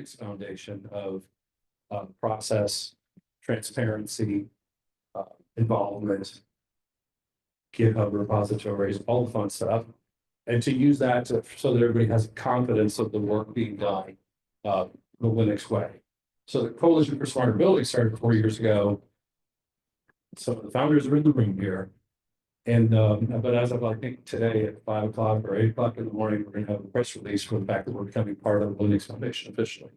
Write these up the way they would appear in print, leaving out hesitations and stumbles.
foundation of process, transparency, involvement, GitHub repositories, all the fun stuff. And to use that so that everybody has confidence of the work being done the Linux way. So the Coalition for Smarter Buildings started 4 years ago. Some of the founders are in the room here. And but as of I think today at 5 o'clock or 8 o'clock in the morning, we're going to have a press release for the fact that we're becoming part of the Linux Foundation officially.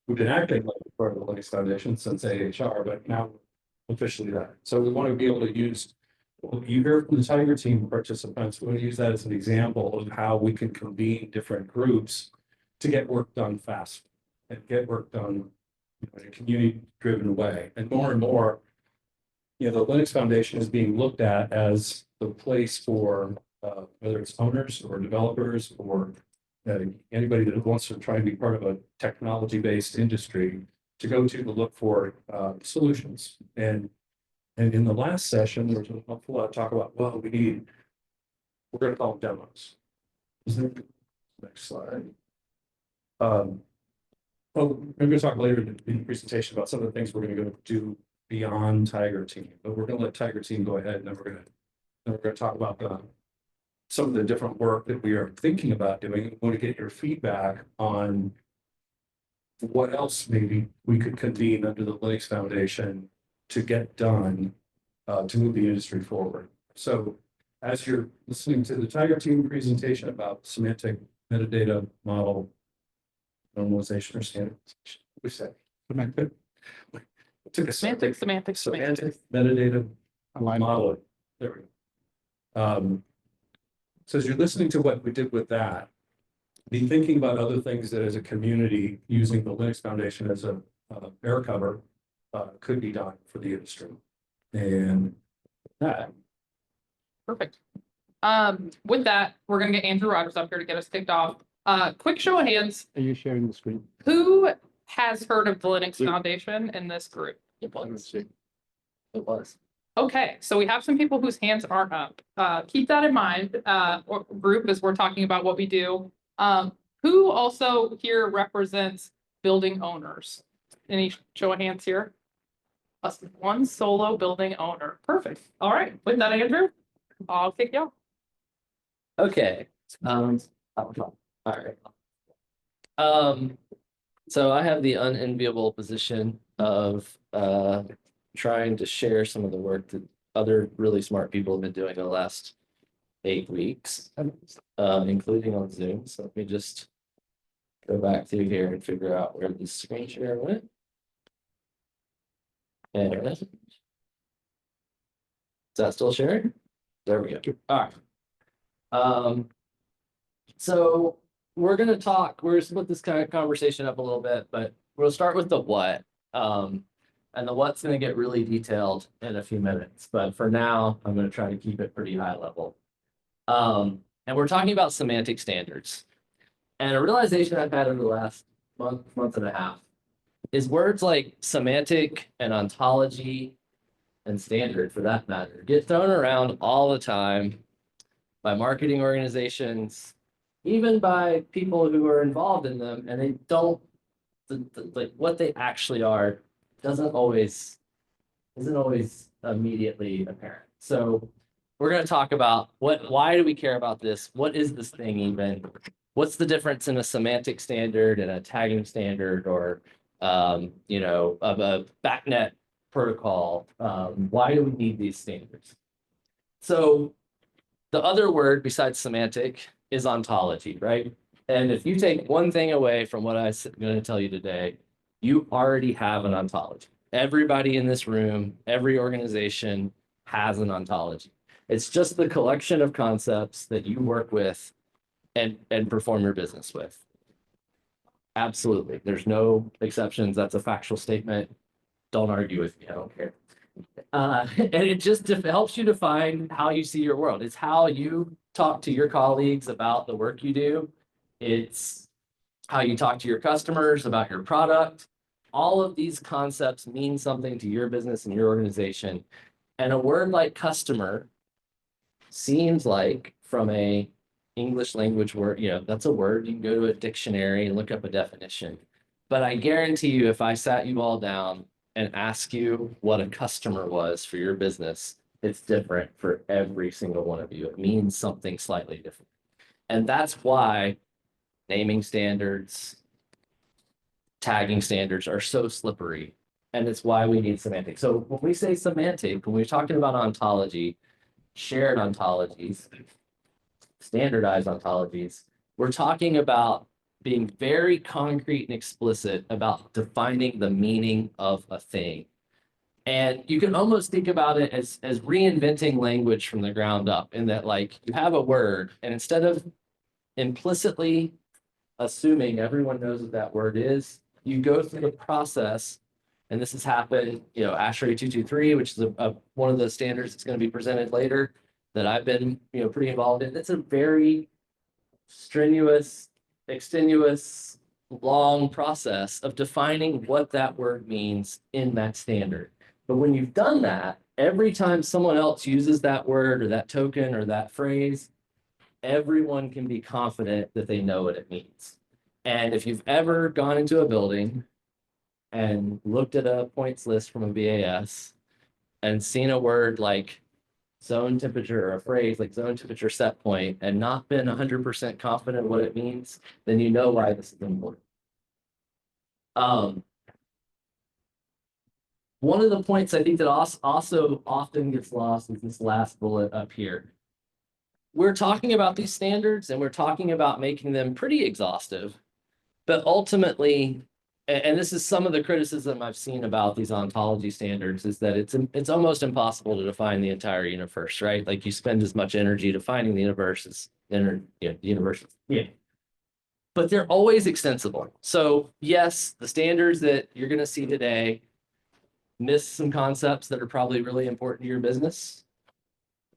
We've been acting like part of the Linux Foundation since AHR, but now officially that. So we want to be able to use what you hear from the Tiger team participants. We want to use that as an example of how we can convene different groups to get work done fast and get work done in a community-driven way. And more, the Linux Foundation is being looked at as the place for whether it's owners or developers or anybody that wants to try and be part of a technology-based industry to go to look for solutions. And in the last session, there was an awful lot of talk about, well, we're going to call them demos. Is there next slide? We're going to talk later in the presentation about some of the things we're going to go do beyond Tiger Team, but we're going to let Tiger Team go ahead, and then we're going to talk about some of the different work that we are thinking about doing. We want to get your feedback on what else maybe we could convene under the Linux Foundation to get done to move the industry forward. So as you're listening to the Tiger Team presentation about semantic metadata model normalization or standardization, we say semantic. Took a semantic metadata model. There we go. So as you're listening to what we did with that, be thinking about other things that as a community using the Linux Foundation as a air cover could be done for the industry. And that. Perfect. With that, we're going to get Andrew Rogers up here to get us kicked off. Quick show of hands. Are you sharing the screen? Who has heard of the Linux Foundation in this group? It was. Okay, so we have some people whose hands aren't up. Keep that in mind, group, as we're talking about what we do. Who also here represents building owners? Any show of hands here? One solo building owner. Perfect. All right, with that, Andrew, I'll kick you off. Okay. All right. So I have the unenviable position of trying to share some of the work that other really smart people have been doing in the last 8 weeks, including on Zoom. So let me just go back through here and figure out where the screen share went. And is that still sharing? There we go. All right. So we're going to split this kind of conversation up a little bit, but we'll start with the what. And the what's going to get really detailed in a few minutes. But for now, I'm going to try to keep it pretty high level. And we're talking about semantic standards. And a realization I've had over the last month and a half is words like semantic and ontology and standard, for that matter, get thrown around all the time by marketing organizations, even by people who are involved in them, and they don't, like what they actually are isn't always immediately apparent. So we're going to talk about why do we care about this? What is this thing even? What's the difference in a semantic standard and a tagging standard, or of a backnet protocol? Why do we need these standards? So the other word besides semantic is ontology, right? And if you take one thing away from what I'm going to tell you today, you already have an ontology. Everybody in this room, every organization has an ontology. It's just the collection of concepts that you work with and perform your business with. Absolutely. There's no exceptions. That's a factual statement. Don't argue with me. I don't care. And it just helps you define how you see your world. It's how you talk to your colleagues about the work you do. It's how you talk to your customers about your product. All of these concepts mean something to your business and your organization. And a word like customer seems like, from a English language word, that's a word. You can go to a dictionary and look up a definition. But I guarantee you, if I sat you all down and asked you what a customer was for your business, it's different for every single one of you. It means something slightly different. And that's why naming standards, tagging standards are so slippery. And it's why we need semantic. So when we say semantic, when we're talking about ontology, shared ontologies, standardized ontologies, we're talking about being very concrete and explicit about defining the meaning of a thing. And you can almost think about it as reinventing language from the ground up, in that, like, you have a word, and instead of implicitly assuming everyone knows what that word is, you go through the process. And this has happened, ASHRAE 223, which is one of the standards that's going to be presented later, that I've been, pretty involved in. It's a very strenuous, extenuous, long process of defining what that word means in that standard. But when you've done that, every time someone else uses that word or that token or that phrase, everyone can be confident that they know what it means. And if you've ever gone into a building and looked at a points list from a BAS and seen a word like zone temperature, or a phrase like zone temperature set point, and not been 100% confident what it means, then you know why this is important. One of the points I think that also often gets lost is this last bullet up here. We're talking about these standards and we're talking about making them pretty exhaustive, but ultimately, and this is some of the criticism I've seen about these ontology standards, is that it's almost impossible to define the entire universe, right? Like, you spend as much energy defining the universe as the universe. Yeah. But they're always extensible. So yes, the standards that you're going to see today miss some concepts that are probably really important to your business.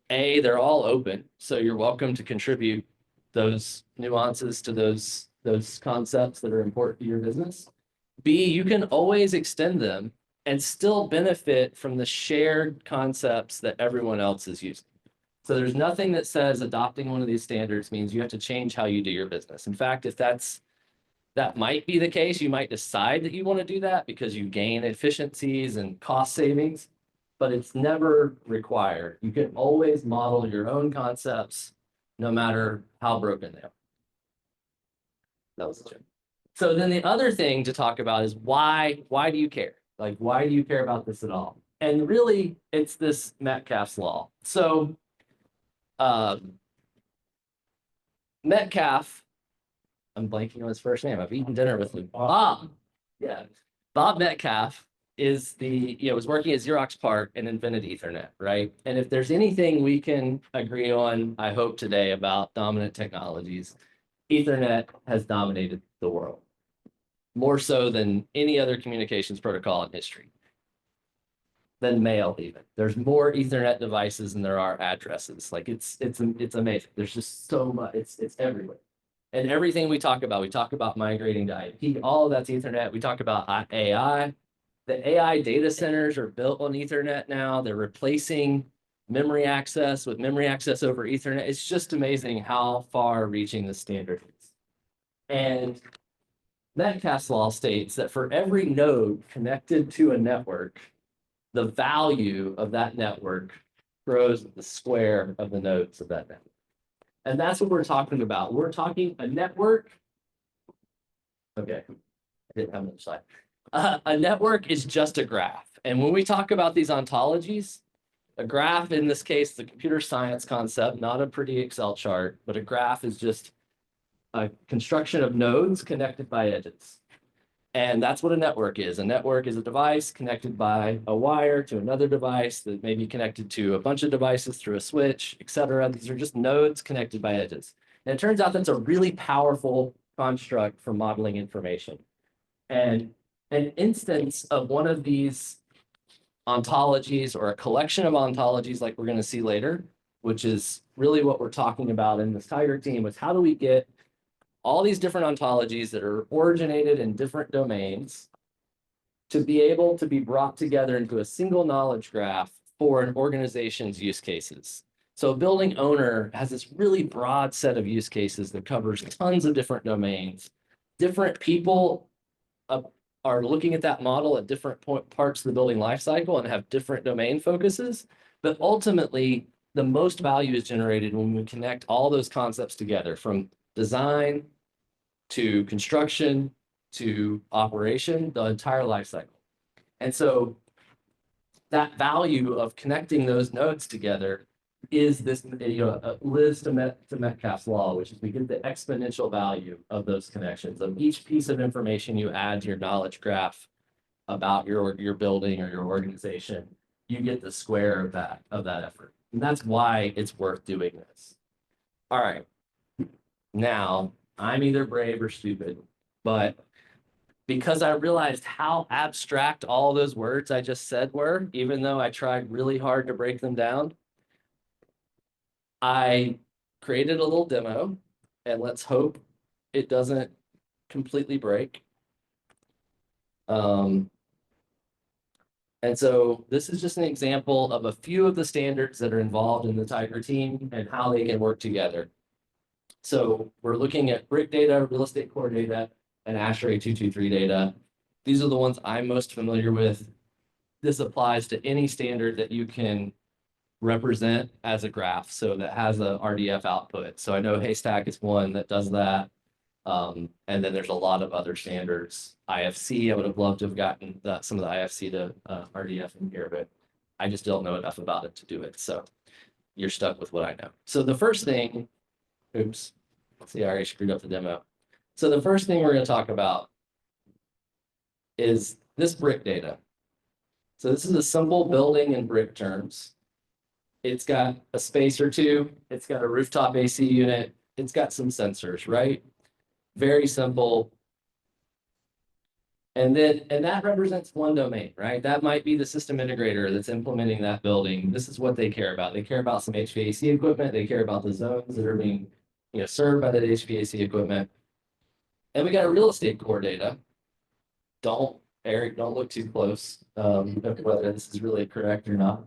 They're all open, so you're welcome to contribute those nuances to those concepts that are important to your business. B, you can always extend them and still benefit from the shared concepts that everyone else is using. So there's nothing that says adopting one of these standards means you have to change how you do your business. In fact, if that might be the case, you might decide that you want to do that because you gain efficiencies and cost savings, but it's never required. You can always model your own concepts, no matter how broken they are. That was a joke. So then the other thing to talk about is why do you care? Like, why do you care about this at all? And really, it's this Metcalfe's law. So Metcalfe, I'm blanking on his first name. I've eaten dinner with him. Bob. Yeah. Bob Metcalfe was working at Xerox PARC and invented Ethernet, right? And if there's anything we can agree on, I hope today, about dominant technologies, Ethernet has dominated the world, more so than any other communications protocol in history, than mail even. There's more Ethernet devices than there are addresses. Like, it's amazing. There's just so much. It's everywhere. And everything we talk about migrating to IP, all of that's Ethernet. We talk about AI. The AI data centers are built on Ethernet now. They're replacing memory access with memory access over Ethernet. It's just amazing how far reaching the standard is. And Metcalfe's law states that for every node connected to a network, the value of that network grows with the square of the nodes of that network. And that's what we're talking about. We're talking a network. Okay, I didn't have another slide. A network is just a graph. And when we talk about these ontologies, a graph, in this case, the computer science concept, not a pretty Excel chart, but a graph is just a construction of nodes connected by edges. And that's what a network is. A network is a device connected by a wire to another device that may be connected to a bunch of devices through a switch, et cetera. These are just nodes connected by edges. And it turns out that's a really powerful construct for modeling information. And an instance of one of these ontologies, or a collection of ontologies like we're going to see later, which is really what we're talking about in this Tiger team, was how do we get all these different ontologies that are originated in different domains to be able to be brought together into a single knowledge graph for an organization's use cases. So a building owner has this really broad set of use cases that covers tons of different domains. Different people are looking at that model at different parts of the building life cycle and have different domain focuses. But ultimately, the most value is generated when we connect all those concepts together, from design to construction to operation, the entire life cycle. And so that value of connecting those nodes together is this, Liz to Metcalfe's law, which is we get the exponential value of those connections. Of each piece of information you add to your knowledge graph about your building or your organization, you get the square of that effort. And that's why it's worth doing this. All right. Now, I'm either brave or stupid, but because I realized how abstract all those words I just said were, even though I tried really hard to break them down, I created a little demo, and let's hope it doesn't completely break. And so this is just an example of a few of the standards that are involved in the Tiger team and how they can work together. So we're looking at brick data, real estate core data, and ASHRAE 223 data. These are the ones I'm most familiar with. This applies to any standard that you can represent as a graph, so that has a RDF output. So I know Haystack is one that does that. And then there's a lot of other standards. IFC, I would have loved to have gotten some of the IFC to RDF in here, but I just don't know enough about it to do it. So you're stuck with what I know. So the first thing, oops, see, I already screwed up the demo. So the first thing we're going to talk about is this brick data. So this is a simple building in brick terms. It's got a space or two. It's got a rooftop AC unit. It's got some sensors, right? Very simple. And that represents one domain, right? That might be the system integrator that's implementing that building. This is what they care about. They care about some HVAC equipment. They care about the zones that are being, served by that HVAC equipment. And we got a real estate core data. Eric, don't look too close, whether this is really correct or not.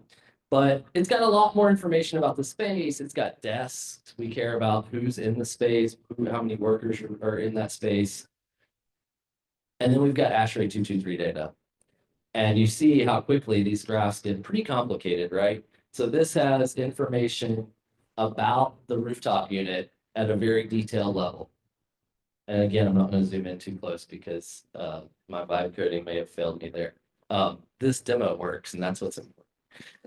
But it's got a lot more information about the space. It's got desks. We care about who's in the space, how many workers are in that space. And then we've got ASHRAE 223 data. And you see how quickly these graphs get pretty complicated, right? So this has information about the rooftop unit at a very detailed level. And again, I'm not going to zoom in too close because my vibe coding may have failed me there. This demo works, and that's what's important.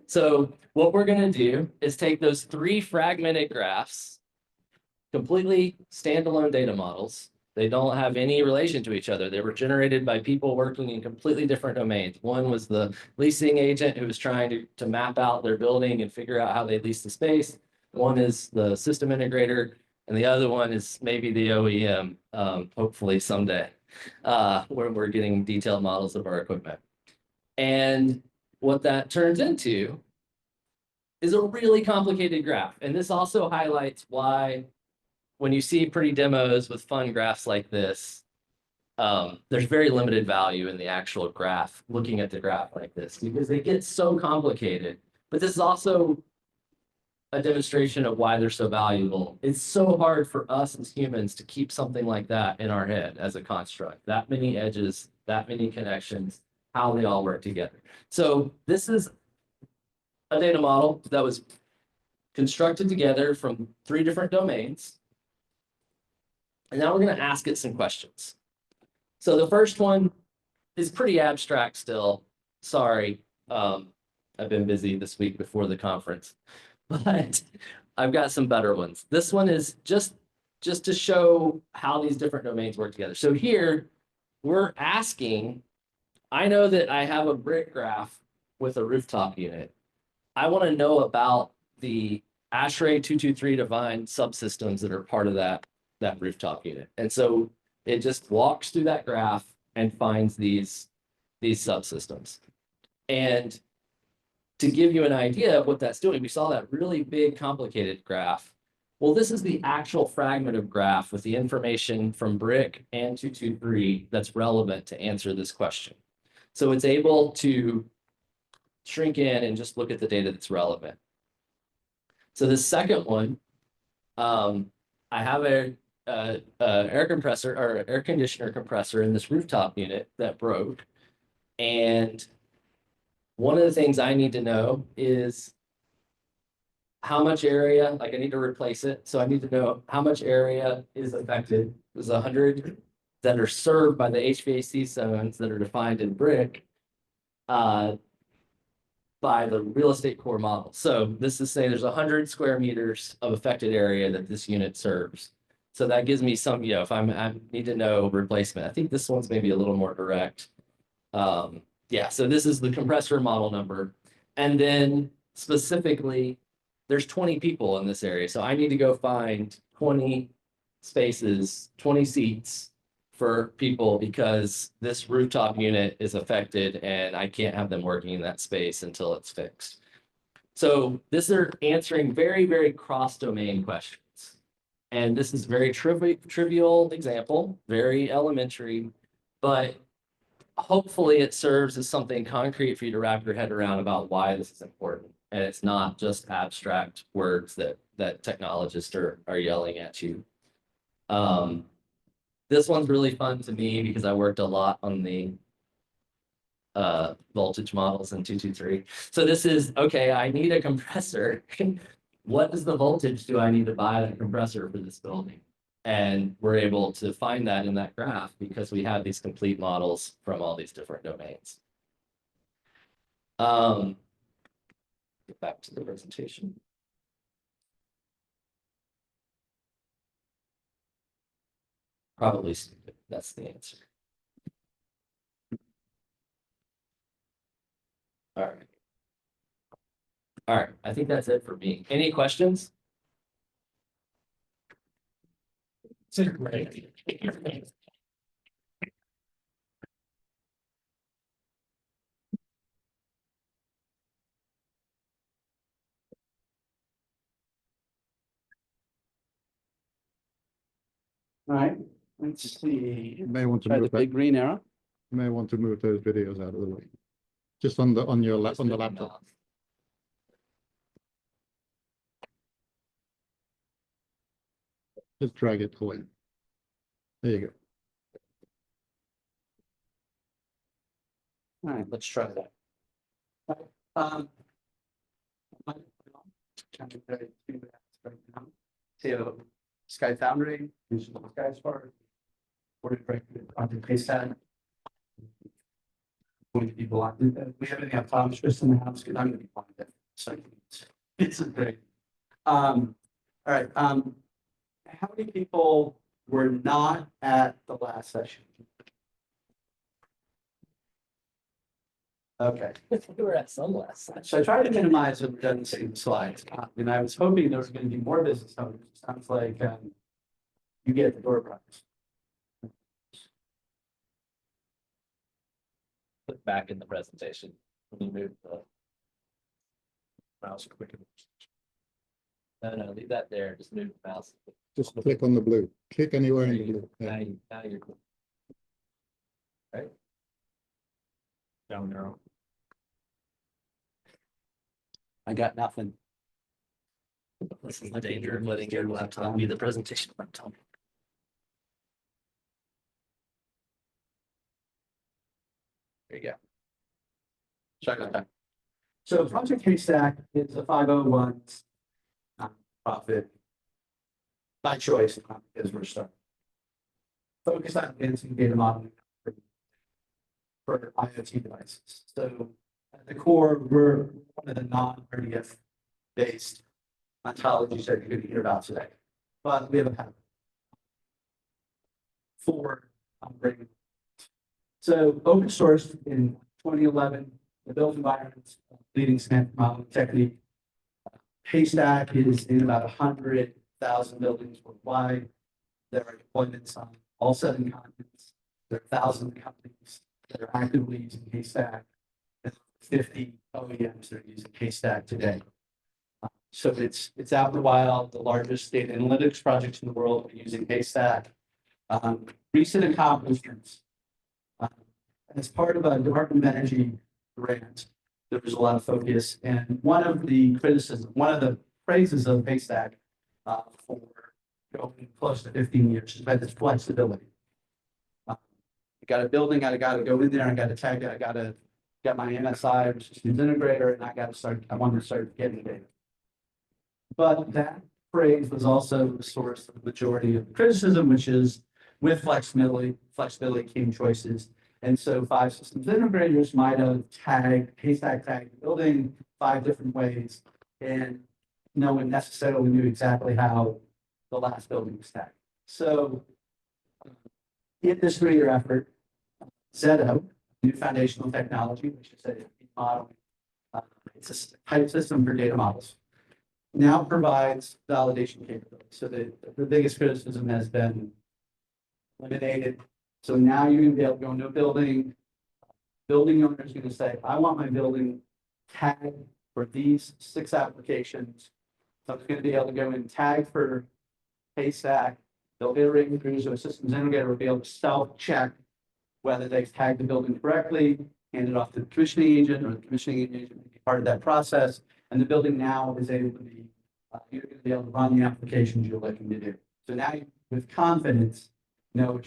So what we're going to do is take those 3 fragmented graphs, completely standalone data models. They don't have any relation to each other. They were generated by people working in completely different domains. One was the leasing agent who was trying to map out their building and figure out how they lease the space. One is the system integrator, and the other one is maybe the OEM, hopefully someday, where we're getting detailed models of our equipment. And what that turns into is a really complicated graph. And this also highlights why when you see pretty demos with fun graphs like this, there's very limited value in the actual graph, looking at the graph like this, because they get so complicated. But this is also a demonstration of why they're so valuable. It's so hard for us as humans to keep something like that in our head as a construct, that many edges, that many connections, how they all work together. So this is a data model that was constructed together from 3 different domains. And now we're going to ask it some questions. So the first one is pretty abstract still. Sorry, I've been busy this week before the conference, but I've got some better ones. This one is just to show how these different domains work together. So here we're asking, I know that I have a brick graph with a rooftop unit. I want to know about the ASHRAE 223 defined subsystems that are part of that rooftop unit. And so it just walks through that graph and finds these subsystems. And to give you an idea of what that's doing, we saw that really big, complicated graph. Well, this is the actual fragment of graph with the information from brick and 223 that's relevant to answer this question. So it's able to shrink in and just look at the data that's relevant. So the second one, I have a air compressor or air conditioner compressor in this rooftop unit that broke. And one of the things I need to know is how much area, like I need to replace it. So I need to know how much area is affected. There's 100 that are served by the HVAC zones that are defined in brick by the real estate core model. So this is saying there's 100 square meters of affected area that this unit serves. So that gives me some, if I need to know replacement. I think this one's maybe a little more direct. Yeah, so this is the compressor model number. And then specifically, there's 20 people in this area. So I need to go find 20 spaces, 20 seats for people because this rooftop unit is affected and I can't have them working in that space until it's fixed. So this are answering very, very cross-domain questions. And this is very trivial example, very elementary, but hopefully it serves as something concrete for you to wrap your head around about why this is important. And it's not just abstract words that technologists are yelling at you. This one's really fun to me because I worked a lot on the voltage models in 223. So this is, okay, I need a compressor. What is the voltage do I need to buy the compressor for this building? And we're able to find that in that graph because we have these complete models from all these different domains. Get back to the presentation. Probably stupid. That's the answer. All right. All right. I think that's it for me. Any questions? All right, let's see. You may want to Try the move that, big green arrow. you may want to move those videos out of the way. Just on your lap, on the laptop. Just drag it away. There you go. All right, let's try that. To Sky Foundry, Sky Spark. Board of on the stand. 20 people on it. We have any optometrists in the house because I'm gonna be fine with it. So it's great. All right, how many people were not at the last session? Okay. We were at some last time. So I tried to minimize the redundancy in the slides, and I was hoping there was going to be more business owners. It sounds like you get the door prize. Put back in the presentation. When you move the mouse quick. No, leave that there. Just move the mouse. Just click on the blue. Click anywhere in the blue. Now, Yeah. now you're cool. Right? Down arrow. I got nothing. This is the danger of letting your laptop be the presentation laptop. There you go. Sorry about that. So Project Haystack is a 501 profit by choice, not because we're starting. Focused on advancing data modeling for IoT devices. So at the core, we're one of the non-RDF based ontologies that you're going to hear about today. But we have a pattern for operating. So open source in 2011, the built environment, leading semantic modeling technique. Haystack is in about 100,000 buildings worldwide. There are deployments on all 7 continents. There are 1,000 companies that are actively using Haystack. And 50 OEMs that are using Haystack today. So it's out in the wild. The largest data analytics projects in the world are using Haystack. Recent accomplishments. As part of a Department of Energy grant, there was a lot of focus, and one of the praises of Haystack for going close to 15 years, is about this flexibility. I got a building, I gotta go in there, I gotta tag it, I gotta get my MSI, or systems integrator, and I want to start getting data. But that phrase was also the source of the majority of the criticism, which is with flexibility came choices. And so 5 systems integrators might have haystack tagged the building 5 different ways, and no one necessarily knew exactly how the last building was tagged. So in this 3-year effort, Zeto, new foundational technology, which is a model, it's a type system for data models, now provides validation capability. So the biggest criticism has been eliminated. So now you're going to be able to go into a building. Building owner is going to say, I want my building tagged for these 6 applications. So it's going to be able to go and tag for haystack. They'll iterate through, so a systems integrator will be able to self-check whether they've tagged the building correctly, hand it off to the commissioning agent, or the commissioning agent will be part of that process. And the building now is able to be, you're going to be able to run the applications you're looking to do. So now you, with confidence, know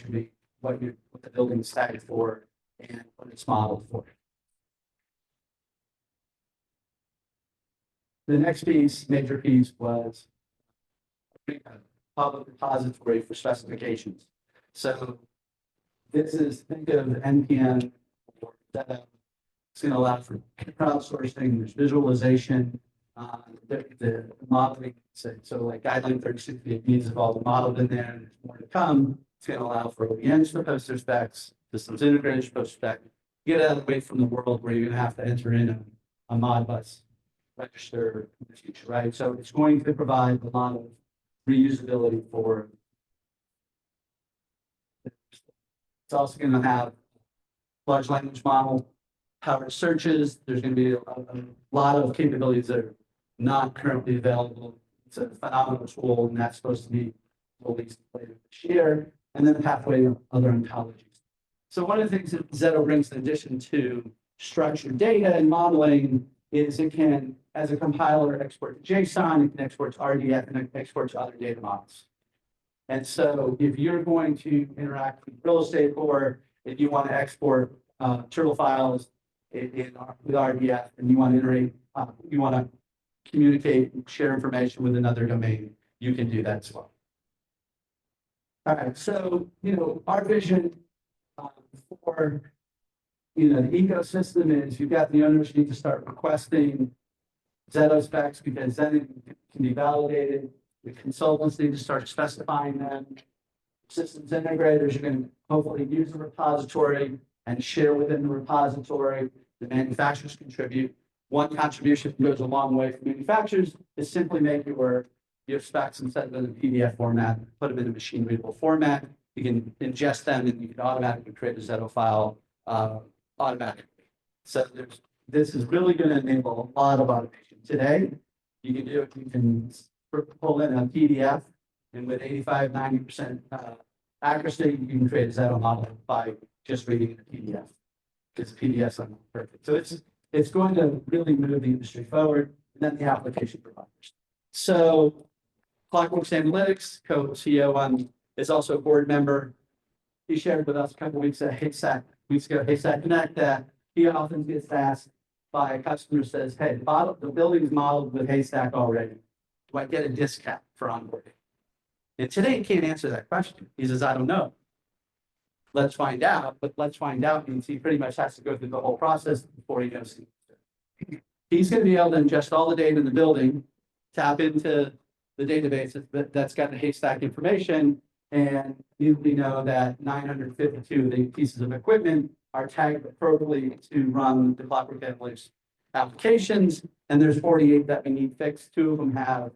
what the building is tagged for and what it's modeled for. The next piece, major piece, was a public repository for specifications. So this is, think of NPM or Zeto. It's going to allow for crowdsourcing, there's visualization, the modeling. So like guideline 3068 needs have all modeled in there, and there's more to come. It's going to allow for OEMs to post their specs, systems integrators to post spec. Get out of the way from the world where you're going to have to enter in a Modbus register in the future, right? So it's going to provide a lot of reusability for. It's also going to have large language model powered searches. There's going to be a lot of capabilities that are not currently available. It's a phenomenal tool, and that's supposed to be released later this year. And then pathway of other ontologies. So one of the things that Zeto brings in addition to structured data and modeling is it can, as a compiler, export to JSON, it can export to RDF, and it can export to other data models. And so if you're going to interact with real estate, or if you want to export turtle files with RDF, and you want to iterate, you want to communicate and share information with another domain, you can do that as well. All right, so, our vision for, the ecosystem is you've got the owners need to start requesting Zeto specs, because then it can be validated. The consultants need to start specifying them. Systems integrators are going to hopefully use the repository and share within the repository. The manufacturers contribute. One contribution that goes a long way for manufacturers is simply make your specs instead of in a PDF format, put them in a machine readable format. You can ingest them and you can automatically create a Zeto file automatically. So this is really going to enable a lot of automation. Today, you can pull in a PDF, and with 85–90% accuracy, you can create a Zeto model by just reading the PDF, because PDFs are not perfect. So it's going to really move the industry forward, and then the application providers. So Clockworks Analytics, co-CEO, is also a board member. He shared with us a couple weeks ago, Haystack Connect, that he often gets asked by a customer, says, hey, the building is modeled with Haystack already. Do I get a discount for onboarding? And today he can't answer that question. He says, I don't know. Let's find out, but let's find out means he pretty much has to go through the whole process before he goes. He's going to be able to ingest all the data in the building, tap into the database that's got the Haystack information, and we know that 952 of the pieces of equipment are tagged appropriately to run the Clockwork Analytics applications, and there's 48 that we need fixed. 2 of them have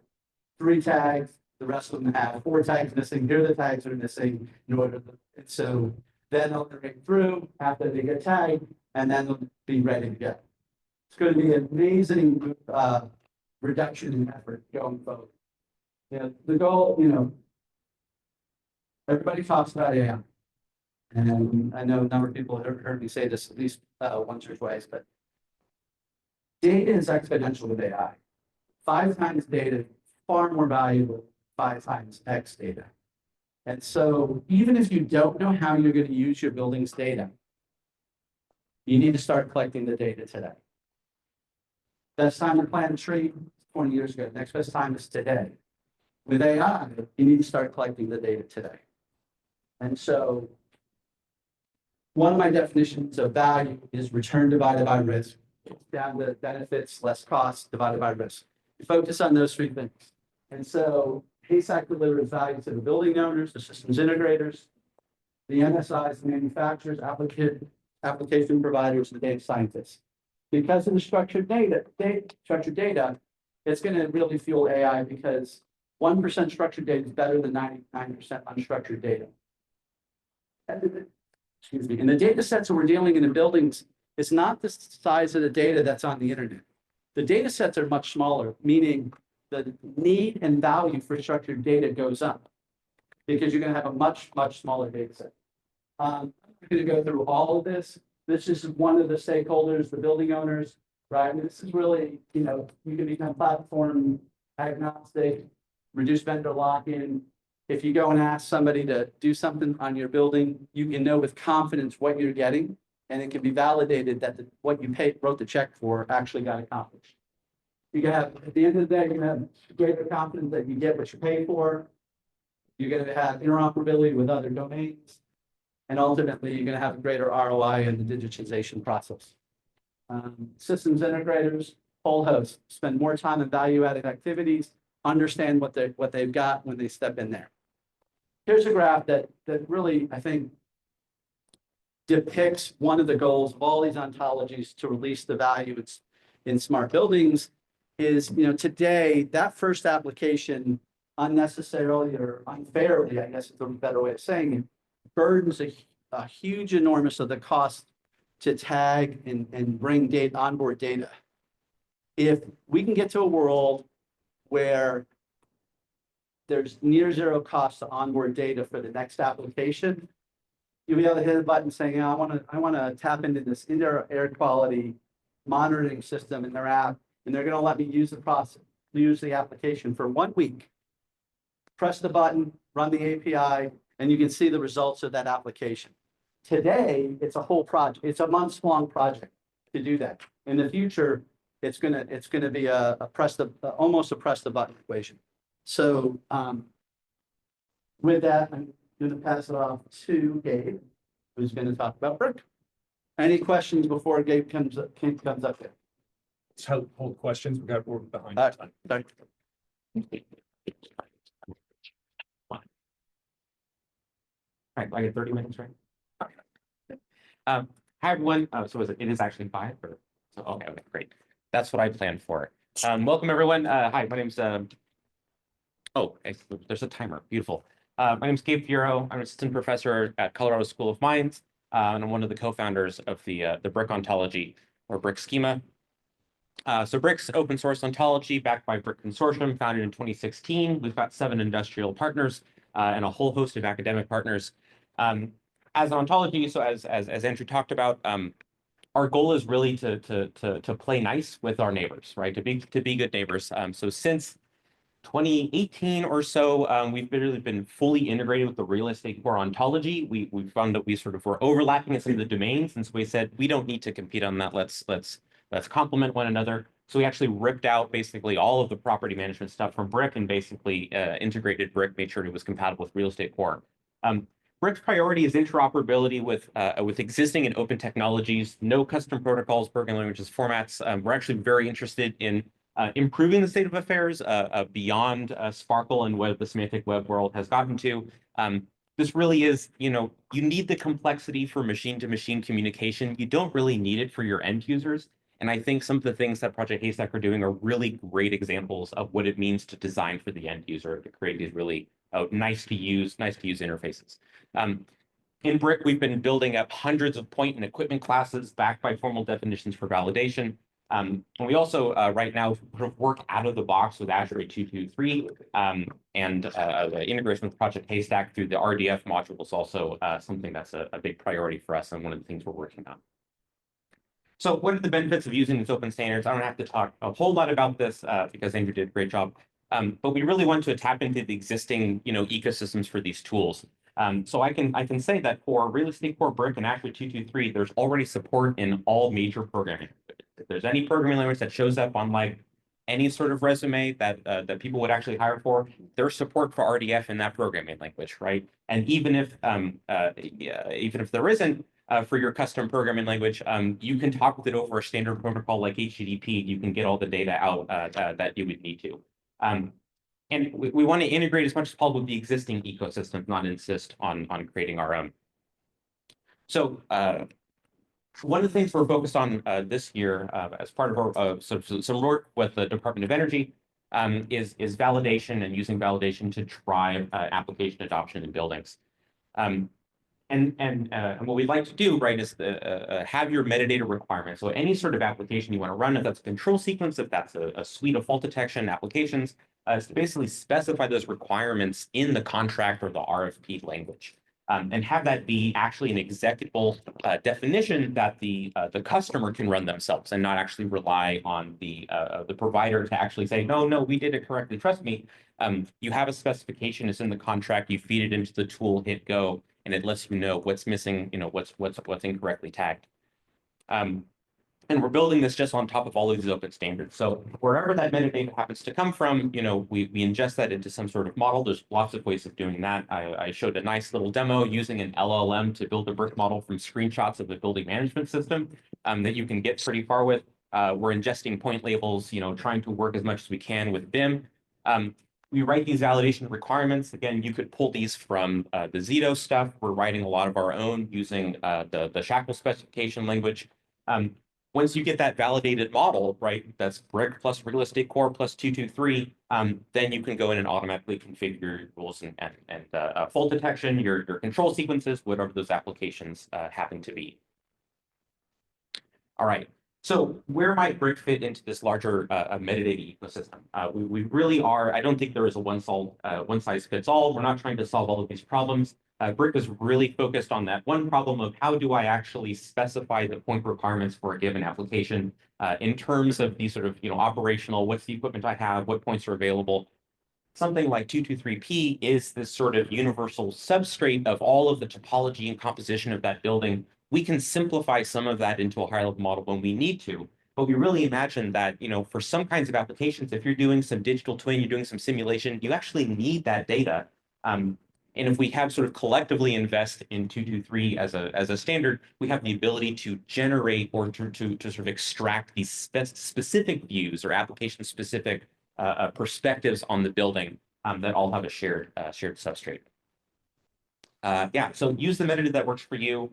3 tags, the rest of them have 4 tags missing. Here the tags are missing in order to, so then they'll iterate through after they get tagged, and then they'll be ready to go. It's going to be an amazing reduction in effort going forward. The goal, everybody talks about AI. And I know a number of people have heard me say this at least once or twice, but data is exponential with AI. 5 times data, far more valuable 5 times X data. And so even if you don't know how you're going to use your building's data, you need to start collecting the data today. Best time to plant a tree, 20 years ago. Next best time is today. With AI, you need to start collecting the data today. And so one of my definitions of value is return divided by risk. It's down to benefits less cost divided by risk. You focus on those 3 things. And so Haystack delivers value to the building owners, the systems integrators, the MSIs, the manufacturers, application providers, the data scientists. Because of the structured data, it's going to really fuel AI because 1% structured data is better than 99% unstructured data. Excuse me. And the data sets that we're dealing in the buildings is not the size of the data that's on the internet. The data sets are much smaller, meaning the need and value for structured data goes up because you're going to have a much, much smaller data set. I'm going to go through all of this. This is one of the stakeholders, the building owners, right? And this is really, you can become platform agnostic, reduce vendor lock-in. If you go and ask somebody to do something on your building, you can know with confidence what you're getting, and it can be validated that what you wrote the check for actually got accomplished. You can have, at the end of the day, you can have greater confidence that you get what you pay for. You're going to have interoperability with other domains. And ultimately, you're going to have a greater ROI in the digitization process. Systems integrators, whole host, spend more time in value-added activities, understand what they've got when they step in there. Here's a graph that really, I think, depicts one of the goals of all these ontologies to release the value in smart buildings is, today, that first application unnecessarily or unfairly, I guess is a better way of saying it, burdens a huge enormous of the cost to tag and bring onboard data. If we can get to a world where there's near zero cost to onboard data for the next application, you'll be able to hit a button saying, I want to tap into this indoor air quality monitoring system in their app, and they're going to let me use the application for 1 week. Press the button, run the API, and you can see the results of that application. Today, it's a whole project. It's a months-long project to do that. In the future, it's gonna be almost a press the button equation. So with that, I'm going to pass it off to Gabe, who's going to talk about Brick. Any questions before Gabe comes up here? So hold questions. We're behind All time. right. All right, I get 30 minutes, right? Hi, everyone. So it is actually 5 or so. Okay, great. That's what I planned for. Welcome, everyone. Hi, my name's there's a timer. Beautiful. My name's Gabe Fiero. I'm an assistant professor at Colorado School of Mines, and I'm one of the co-founders of the Brick ontology or Brick schema. So Brick's open source ontology backed by Brick Consortium, founded in 2016. We've got 7 industrial partners and a whole host of academic partners. As an ontology, so as Andrew talked about, our goal is really to play nice with our neighbors, right? To be good neighbors. So since 2018 or so, we've really been fully integrated with the real estate core ontology. We found that we sort of were overlapping in some of the domains, and so we said we don't need to compete on that. Let's complement one another. So we actually ripped out basically all of the property management stuff from Brick and basically integrated Brick, made sure it was compatible with real estate core. Brick's priority is interoperability with existing and open technologies, no custom protocols, programming languages, formats. We're actually very interested in improving the state of affairs beyond Sparkle and what the semantic web world has gotten to. This really is, you need the complexity for machine-to-machine communication. You don't really need it for your end users. And I think some of the things that Project Haystack are doing are really great examples of what it means to design for the end user to create these really nice to use interfaces. In Brick, we've been building up hundreds of point and equipment classes backed by formal definitions for validation. And we also right now sort of work out of the box with Azure 223 and the integration with Project Haystack through the RDF module is also something that's a big priority for us and one of the things we're working on. So what are the benefits of using these open standards? I don't have to talk a whole lot about this because Andrew did a great job. But we really want to tap into the existing, ecosystems for these tools. So I can say that for Real Estate Core Brick and Active 223, there's already support in all major programming. If there's any programming language that shows up on like any sort of resume that people would actually hire for, there's support for RDF in that programming language, right? And even if there isn't for your custom programming language, you can talk with it over a standard protocol like HTTP. You can get all the data out that you would need to. And we want to integrate as much as possible with the existing ecosystem, not insist on creating our own. So one of the things we're focused on this year as part of our some work with the Department of Energy is validation and using validation to drive application adoption in buildings. And what we'd like to do, right, is have your metadata requirements. So any sort of application you want to run, if that's a control sequence, if that's a suite of fault detection applications, is to basically specify those requirements in the contract or the RFP language. And have that be actually an executable definition that the customer can run themselves and not actually rely on the provider to actually say, no, we did it correctly, trust me. You have a specification, it's in the contract, you feed it into the tool, hit go, and it lets you know what's missing, what's incorrectly tagged. And we're building this just on top of all of these open standards. So wherever that metadata happens to come from, we ingest that into some sort of model. There's lots of ways of doing that. I showed a nice little demo using an LLM to build a brick model from screenshots of the building management system that you can get pretty far with. We're ingesting point labels, trying to work as much as we can with BIM. We write these validation requirements. Again, you could pull these from the Zito stuff. We're writing a lot of our own using the Shackle specification language. Once you get that validated model, right, that's brick plus real estate core plus 223, then you can go in and automatically configure your rules and fault detection, your control sequences, whatever those applications happen to be. All right. So where might brick fit into this larger metadata ecosystem? We really are, I don't think there is a one size fits all. We're not trying to solve all of these problems. Brick is really focused on that one problem of how do I actually specify the point requirements for a given application in terms of the sort of, operational, what's the equipment I have, what points are available. Something like 223P is this sort of universal substrate of all of the topology and composition of that building. We can simplify some of that into a higher level model when we need to, but we really imagine that, for some kinds of applications, if you're doing some digital twin, you're doing some simulation, you actually need that data. And if we have sort of collectively invest in 223 as a standard, we have the ability to generate or to sort of extract these specific views or application specific perspectives on the building that all have a shared substrate. Yeah, so use the metadata that works for you.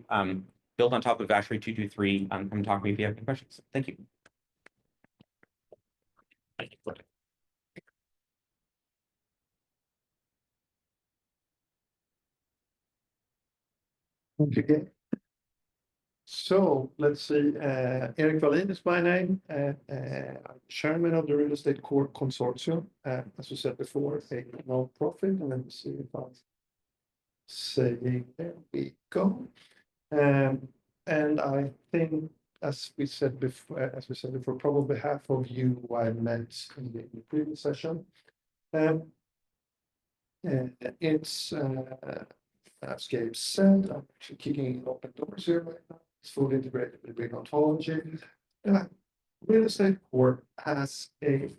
Build on top of ASHRAE 223. Come talk to me if you have any questions. Thank you. Okay. So let's see, Eric Wallin is my name. I'm chairman of the Real Estate Core Consortium. As we said before, a non-profit. And let me see if I'm saying, there we go. And I think, as we said before, probably half of you I met in the previous session. It's as Gabe said, I'm actually kicking open doors here right now. It's fully integrated with big ontology. Real Estate Core has a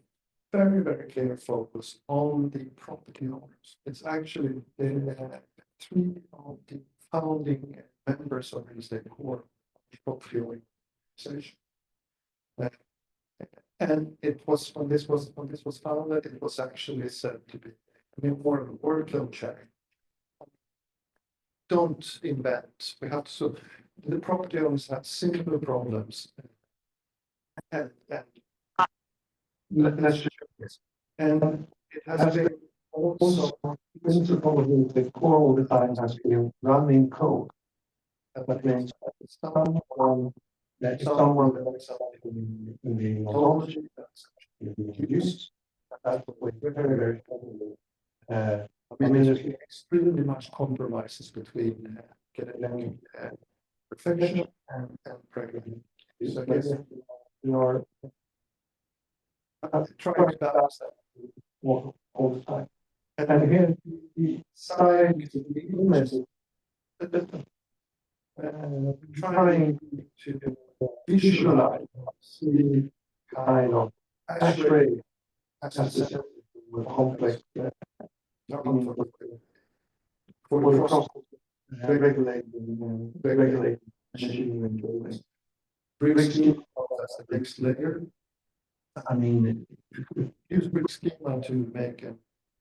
very, very clear focus on the property owners. It's actually three of the founding members of Real Estate Core, property organization. And it was when this was founded, it was actually said to be more of a workload sharing. Don't invent. We have to. So the property owners have similar problems, and let's just show this. And it has been also principle of the core all the time has been running code. That means someone that something in the ontology that's used. That's what we're very, very I mean, there's extremely much compromises between getting perfection and pragmatism. So I guess you are trying to balance that all the time. And again, the scientific method, trying to visualize the kind of X-ray associated with complex for the process regulating machine and building. Brick schema as the next layer. I mean, use brick schema to make a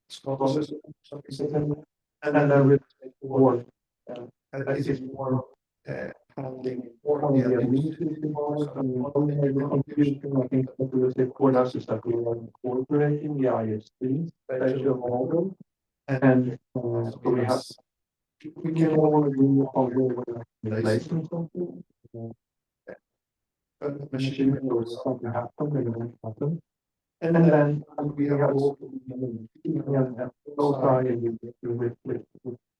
small system, something, and then really work. And this is more handling more on the administrative part. I mean, only the confusion, I think, to the core is that we are incorporating the ISP spatial model, and so we have. We can all agree on replacing something. Machine or something happen, and then happen. And then we have also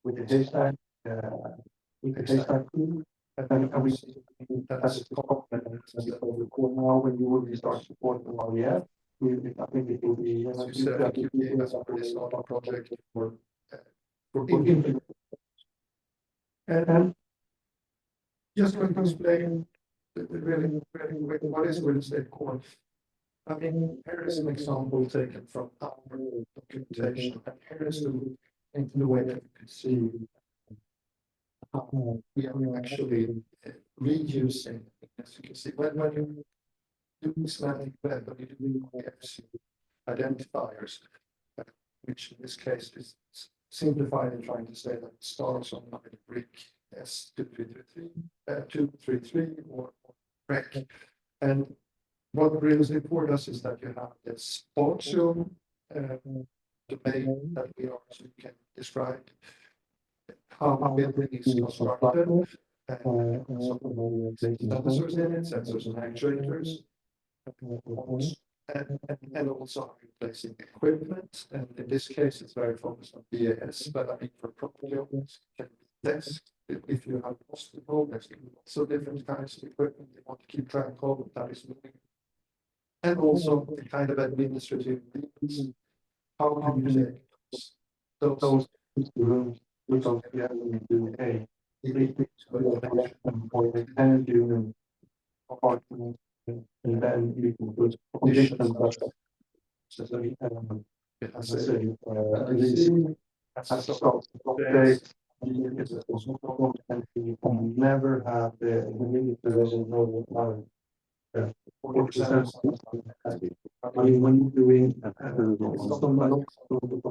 with the haystack, tool, and we see that's the complement as the now when you will start supporting REF. I think it will be as you said, as a pretty startup project for implementing. And just going to explain really what is real estate core. I mean, here is an example taken from our documentation, and here is the way that you can see how we are actually reusing, as you can see, when you do semantic web, when you do FC identifiers, which in this case is simplified and trying to say that it starts on a brick S2333 or rec. And what real estate core does is that you have this spatial domain that we also can describe how a building is constructed, sensors in it, sensors and actuators, and also replacing equipment. And in this case, it's very focused on BAS, but I mean for property owners, it can be desk. If you have hospital, there's also different kinds of equipment you want to keep track of that is moving. And also the kind of administrative things. How can you take those rooms which are do a and do apartment, and then you can put conditions such as it has a leasing, has a stop date. And you can never have the limit to the I mean, when you're doing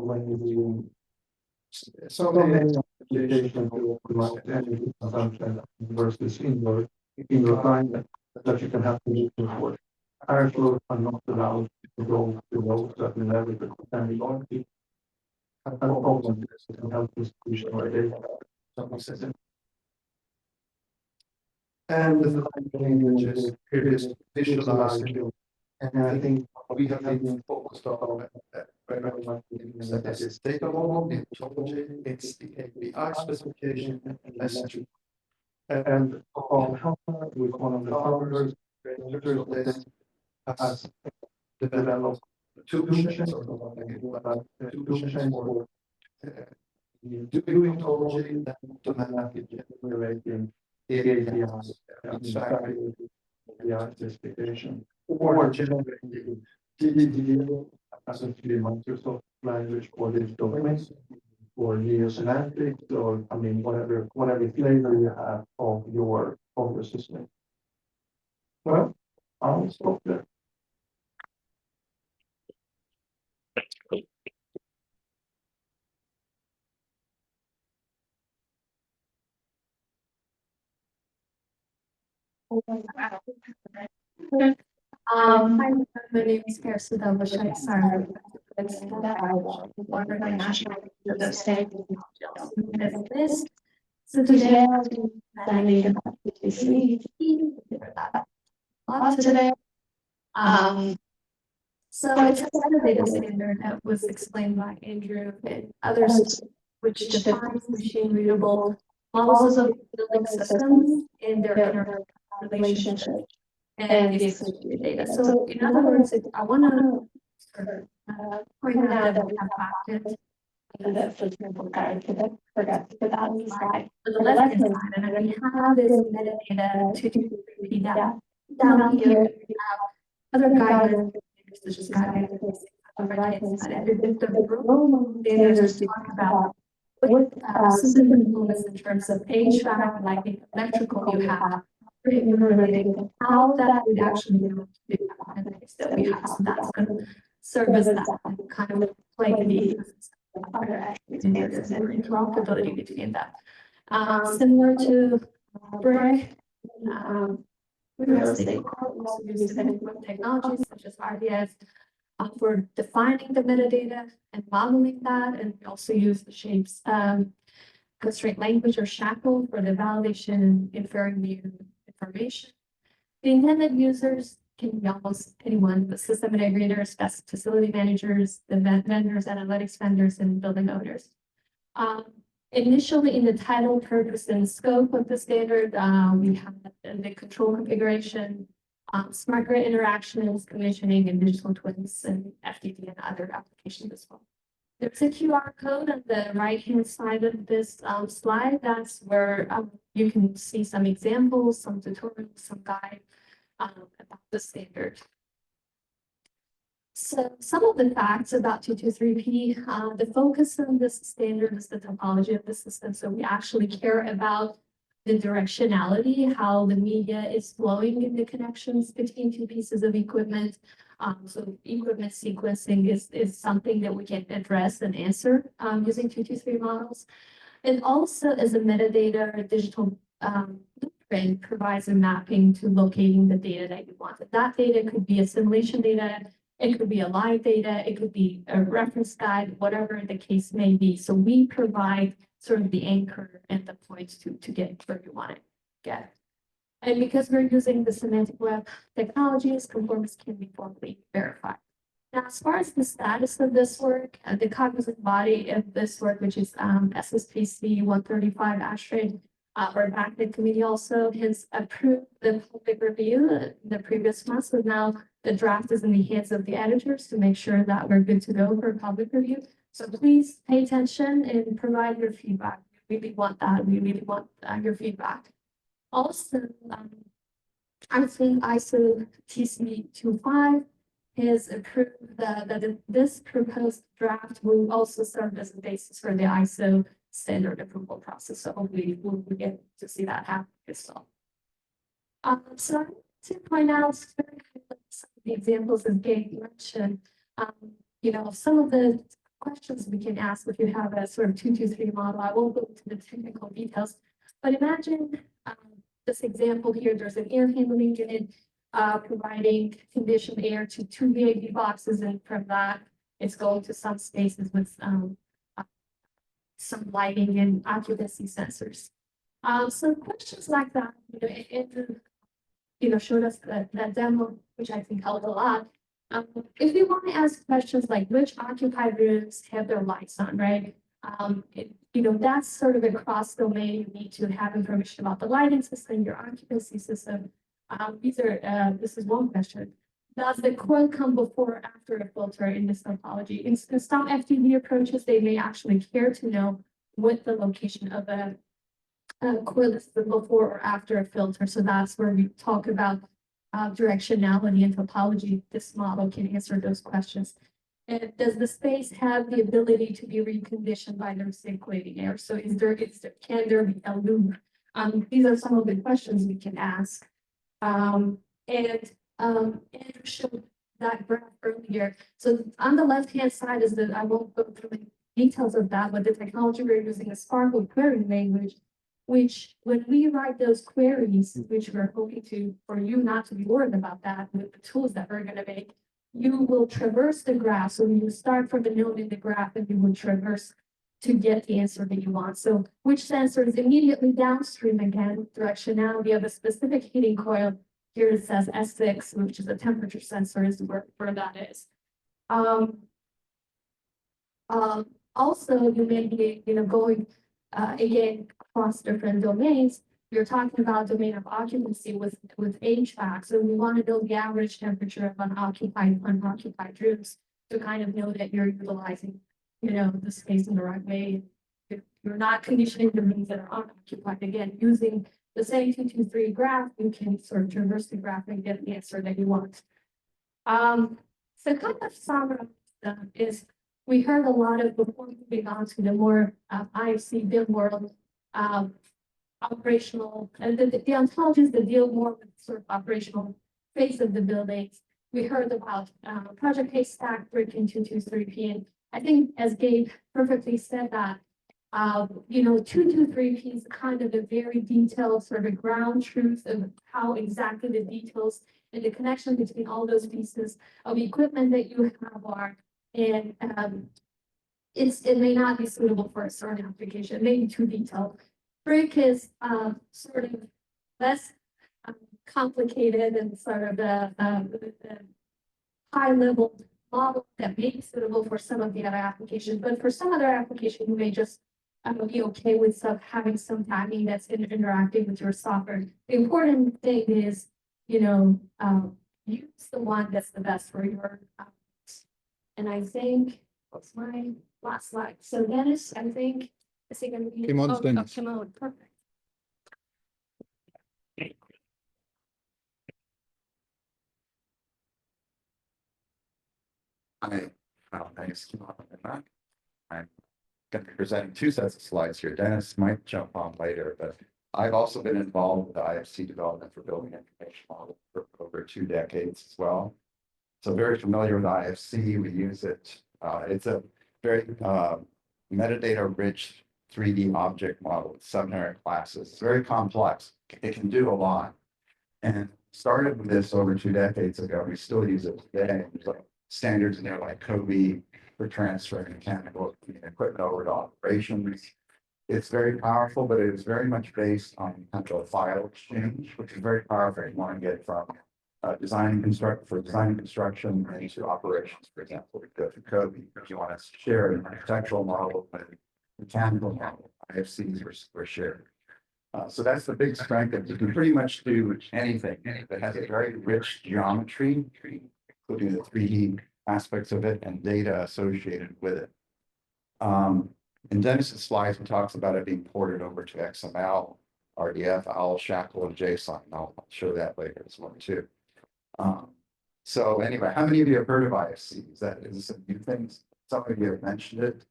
when you're doing so many applications to optimize energy consumption versus indoor climate that you can have to use for. Airflows are not allowed to go below certain levels of contamination. And also this can help distribution or data. And the final thing which is here is visualizing. And I think we have been focused on very much that is data model, the ontology, it's the API specification and message. And on how with one of the founders, this has developed two chains or two chains for doing ontology and automatically generating the APIs, API specification, or generating DDD as a Microsoft language for this domain, or neosemantics, or I mean whatever flavor you have of your system. Well, I'll stop there. Hi, my name is Kersida Bashai. It's one of the national state this. So today I'll be planning about today. So it's a data standard that was explained by Andrew and others, which defines machine readable models of building systems in their interrelationship and the associated data. So in other words, I want to point out that we have factors the physical guide to the that slide. On the left hand side, and then we have this metadata 223P down here. We have other guidelines, such as guidelines on the right hand side. And the row standards we talk about what system components in terms of HVAC, lighting, electrical you have, related, how that would actually do that we have. So that's going to serve as that kind of play the standards and interoperability between them. Similar to brick, real estate, also use technologies such as RDS for defining the metadata and modeling that, and we also use the shapes constraint language or shackle for the validation and inferring new information. The intended users can be almost anyone, the system integrators, facility managers, the vendors, analytics vendors, and building owners. Initially in the title, purpose, and scope of the standard, we have the control configuration, smart grid interactions, commissioning, and digital twins, and FTD and other applications as well. There's a QR code on the right-hand side of this slide. That's where you can see some examples, some tutorials, some guide about the standard. So some of the facts about 223P, the focus on this standard is the topology of the system. So we actually care about the directionality, how the media is flowing in the connections between two pieces of equipment. So equipment sequencing is something that we can address and answer using 223 models. And also as a metadata digital blueprint provides a mapping to locating the data that you want. That data could be a simulation data, it could be a live data, it could be a reference guide, whatever the case may be. So we provide sort of the anchor and the points to get where you want to get. And because we're using the semantic web technologies, conformance can be formally verified. Now, as far as the status of this work, the cognizant body of this work, which is SSPC 135 ASHRAE, or BACNet committee also has approved the public review the previous month. So now the draft is in the hands of the editors to make sure that we're good to go for public review. So please pay attention and provide your feedback. We really want that. We really want your feedback. Also, I think ISO TC 25 has approved that this proposed draft will also serve as a basis for the ISO standard approval process. So hopefully we'll get to see that happen as well. So to point out some of the examples of Gabe mentioned, you know, some of the questions we can ask if you have a sort of 223 model. I won't go into the technical details, but imagine this example here. There's an air handling unit providing conditioned air to two VAV boxes, and from that, it's going to some spaces with some lighting and occupancy sensors. So questions like that, you know, it showed us that demo, which I think helped a lot. If you want to ask questions like which occupied rooms have their lights on, right? You know, that's sort of a cross domain. You need to have information about the lighting system, your occupancy system. This is one question. Does the coil come before or after a filter in this topology? In some FTD approaches, they may actually care to know what the location of a coil is before or after a filter. So that's where we talk about directionality and topology. This model can answer those questions. And does the space have the ability to be reconditioned by the circulating air? So can there be a loop? These are some of the questions we can ask. Andrew showed that graph earlier. So on the left-hand side is that I won't go through the details of that, but the technology we're using is Sparkle query language, which when we write those queries, which we're hoping for you not to be worried about that with the tools that we're going to make, you will traverse the graph. So you start from the node in the graph and you will traverse to get the answer that you want. So which sensor is immediately downstream, again, directionality of a specific heating coil. Here it says S6, which is a temperature sensor, is where that is. Also, you may be, going again across different domains. You're talking about domain of occupancy with HVAC. So we want to know the average temperature of unoccupied rooms. to kind of know that you're utilizing, the space in the right way. If you're not conditioning the rooms that are unoccupied, again, using the same 223 graph, you can sort of traverse the graph and get the answer that you want. So kind of summary is we heard a lot of before moving on to the more IFC build world operational and the ontologies that deal more with sort of operational phase of the buildings. We heard about project haystack, brick and 223P, and I think as Gabe perfectly said that 223P is kind of a very detailed sort of ground truth of how exactly the details and the connection between all those pieces of equipment that you have are, and it may not be suitable for a certain application, maybe too detailed. Brick is sort of less complicated and sort of the high level model that may be suitable for some of the other applications, but for some other application, you may just be okay with having some tagging that's interacting with your software. The important thing is, use the one that's the best for your. And I think what's my last slide. So Dennis, I think. Is he going to be? Kimon's Dennis. Kimon, perfect. Hi, my name is Kim. I'm going to be presenting two sets of slides here. Dennis might jump on later, but I've also been involved with the IFC development for building information model for over 2 decades as well. So very familiar with IFC. We use it. It's a very metadata-rich 3D object model with 700 classes. It's very complex. It can do a lot. And started with this over 2 decades ago. We still use it today. There's like standards in there like COBE for transferring mechanical equipment over to operations. It's very powerful, but it is very much based on kind of a file exchange, which is very powerful. You want to get from design and construction into operations, for example, we go to COBE. If you want to share an architectural model with mechanical model, IFCs were shared. So that's the big strength that you can pretty much do anything that has a very rich geometry, including the 3D aspects of it and data associated with it. In Dennis's slides, he talks about it being ported over to XML, RDF, OWL, Shackle, and JSON. I'll show that later as well too. So anyway, how many of you have heard of IFC? Is this a new thing? Some of you have mentioned it.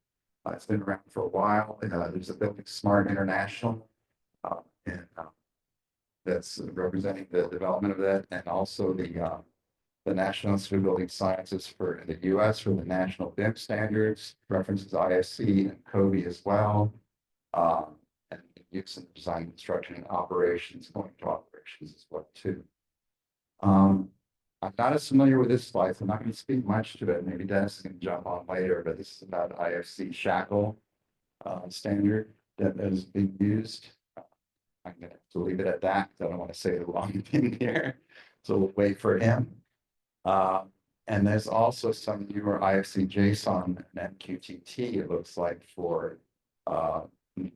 It's been around for a while. There's a Building Smart International, and that's representing the development of that, and also the National Institute of Building Sciences in the US for the National BIM standards, references IFC and COBE as well, and use in design, construction, and operations, going to operations as well too. I'm not as familiar with this slide, so I'm not going to speak much to it. Maybe Dennis can jump on later, but this is about IFC Shackle standard that is being used. I'm going to leave it at that because I don't want to say the wrong thing here. So we'll wait for him. And there's also some newer IFC JSON and MQTT, it looks like, for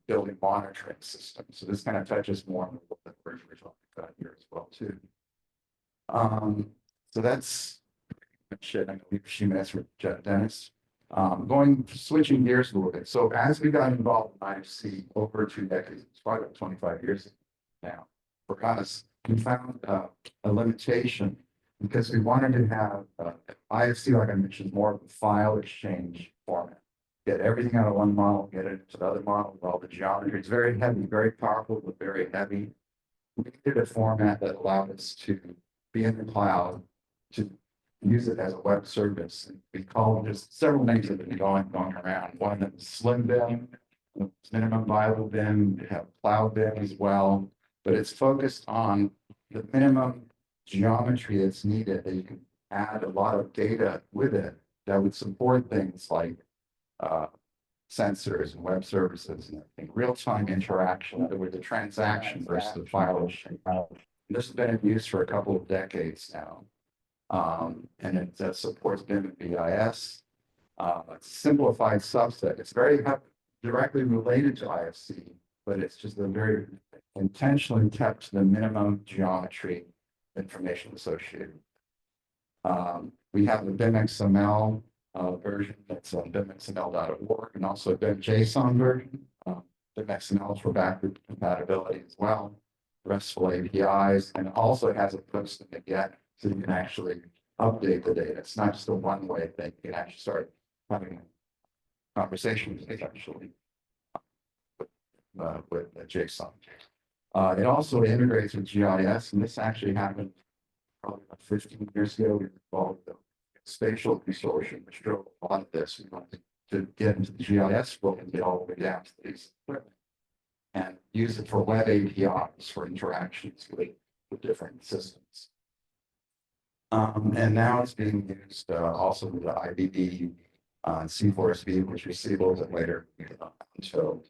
building monitoring systems. So this kind of touches more on what we're talking about here as well too. So that's shit. I'm going to leave a few minutes for Dennis. Switching gears a little bit. So as we got involved in IFC over 2 decades, it's probably about 25 years now, for us, we found a limitation because we wanted to have IFC, like I mentioned, more of a file exchange format. Get everything out of one model, get it to the other model with all the geometry. It's very heavy, very powerful, but very heavy. We needed a format that allowed us to be in the cloud, to use it as a web service. And we call there's several names that have been going around. One that was Slim BIM, minimum viable BIM, we have Cloud BIM as well, but it's focused on the minimum geometry that's needed, that you can add a lot of data with it that would support things like sensors and web services and everything, real-time interaction with the transaction versus the file exchange. This has been in use for a couple of decades now. And it supports BIM and BIS. It's a simplified subset. It's very directly related to IFC, but it's just a very intentionally kept to the minimum geometry information associated. We have the BIM XML version that's on bimxml.org and also a BIM.json version. BIMXML is for backward compatibility as well, RESTful APIs, and also has a post in it yet, so you can actually update the data. It's not just a one-way thing. You can actually start having conversations actually with JSON. It also integrates with GIS, and this actually happened probably about 15 years ago. We were involved with the Spatial Consortium, which drove a lot of this. We wanted to get into the GIS flow and get all the way down to these equipment and use it for web APIs for interactions with different systems. And now it's being used also with the IBD C4SV, which we see a little bit later. So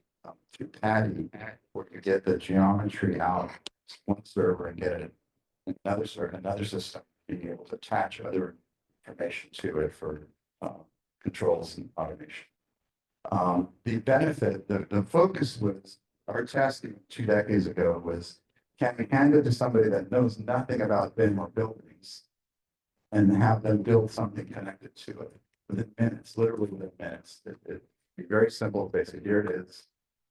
through PADI, where you get the geometry out one server and get it in another server, another system, being able to attach other information to it for controls and automation. The benefit, the focus was our testing 2 decades ago was, can we hand it to somebody that knows nothing about BIM or buildings and have them build something connected to it within minutes, literally within minutes. It'd be very simple. Basically, here it is.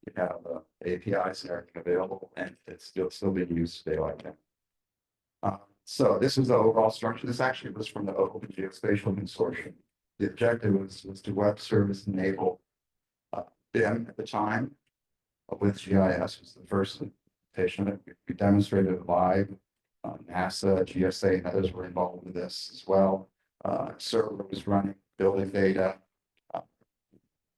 You have APIs and everything available, and it's still being used today like that. So this is the overall structure. This actually was from the Open Geospatial Consortium. The objective was to web service enable BIM at the time with GIS was the first implementation of it. We demonstrated it live. NASA, GSA, and others were involved with this as well. Server was running, building data,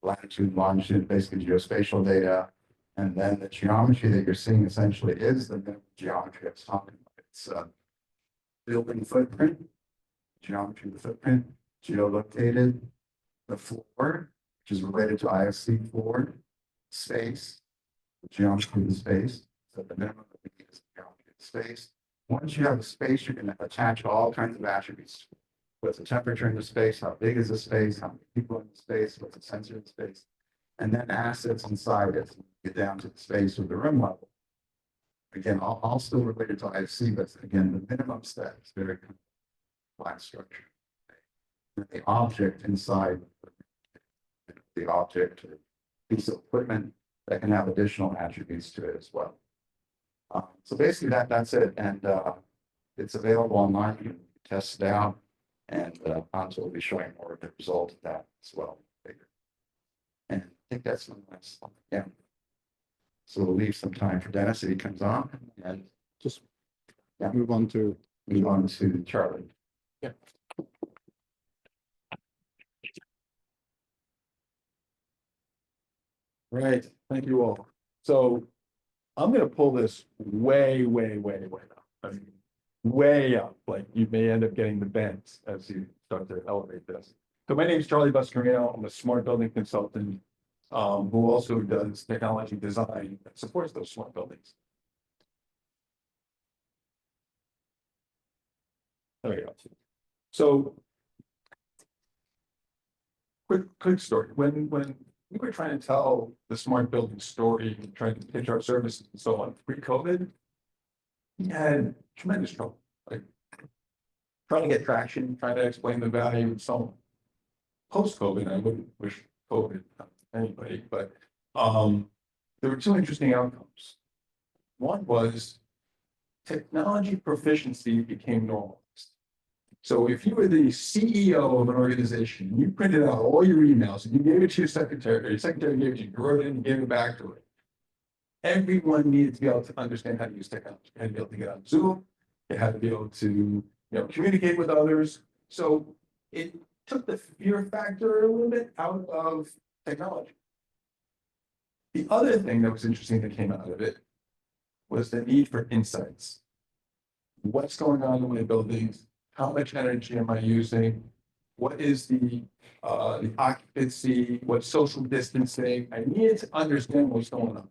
latitude, longitude, basically geospatial data. And then the geometry that you're seeing essentially is the geometry I was talking about. It's building footprint, geometry of the footprint, geolocated, the floor, which is related to IFC floor, space, the geometry of the space. So the minimum that we need is the geometry of the space. Once you have a space, you can attach all kinds of attributes. What's the temperature in the space? How big is the space? How many people in the space? What's the sensor in the space? And then assets inside it. Get down to the space with the room level. Again, all still related to IFC, but again, the minimum step is very complex structure. And the object inside the object or piece of equipment that can have additional attributes to it as well. So basically that's it. And it's available online. You can test it out. And Hans will be showing more of the result of that as well. And I think that's my last slide. Yeah. So we'll leave some time for Dennis if he comes on and Just move on to Charlie. Yeah. Right, thank you all. So I'm gonna pull this way up. I mean, way up, like you may end up getting the bends as you start to elevate this. So my name is Charlie Buscarino. I'm a smart building consultant who also does technology design that supports those smart buildings. There we go. So quick story. When we were trying to tell the smart building story and trying to pitch our services and so on pre-COVID, we had tremendous trouble, like trying to get traction, trying to explain the value and so on. Post-COVID, I wouldn't wish COVID on anybody, but there were 2 interesting outcomes. One was technology proficiency became normalized. So if you were the CEO of an organization, you printed out all your emails and you gave it to your secretary, or your secretary gave it to you, you wrote it in and gave it back to it. Everyone needed to be able to understand how to use technology. You had to be able to get on Zoom. You had to be able to, communicate with others. So it took the fear factor a little bit out of technology. The other thing that was interesting that came out of it was the need for insights. What's going on in my buildings? How much energy am I using? What is the occupancy? What's social distancing? I needed to understand what's going on.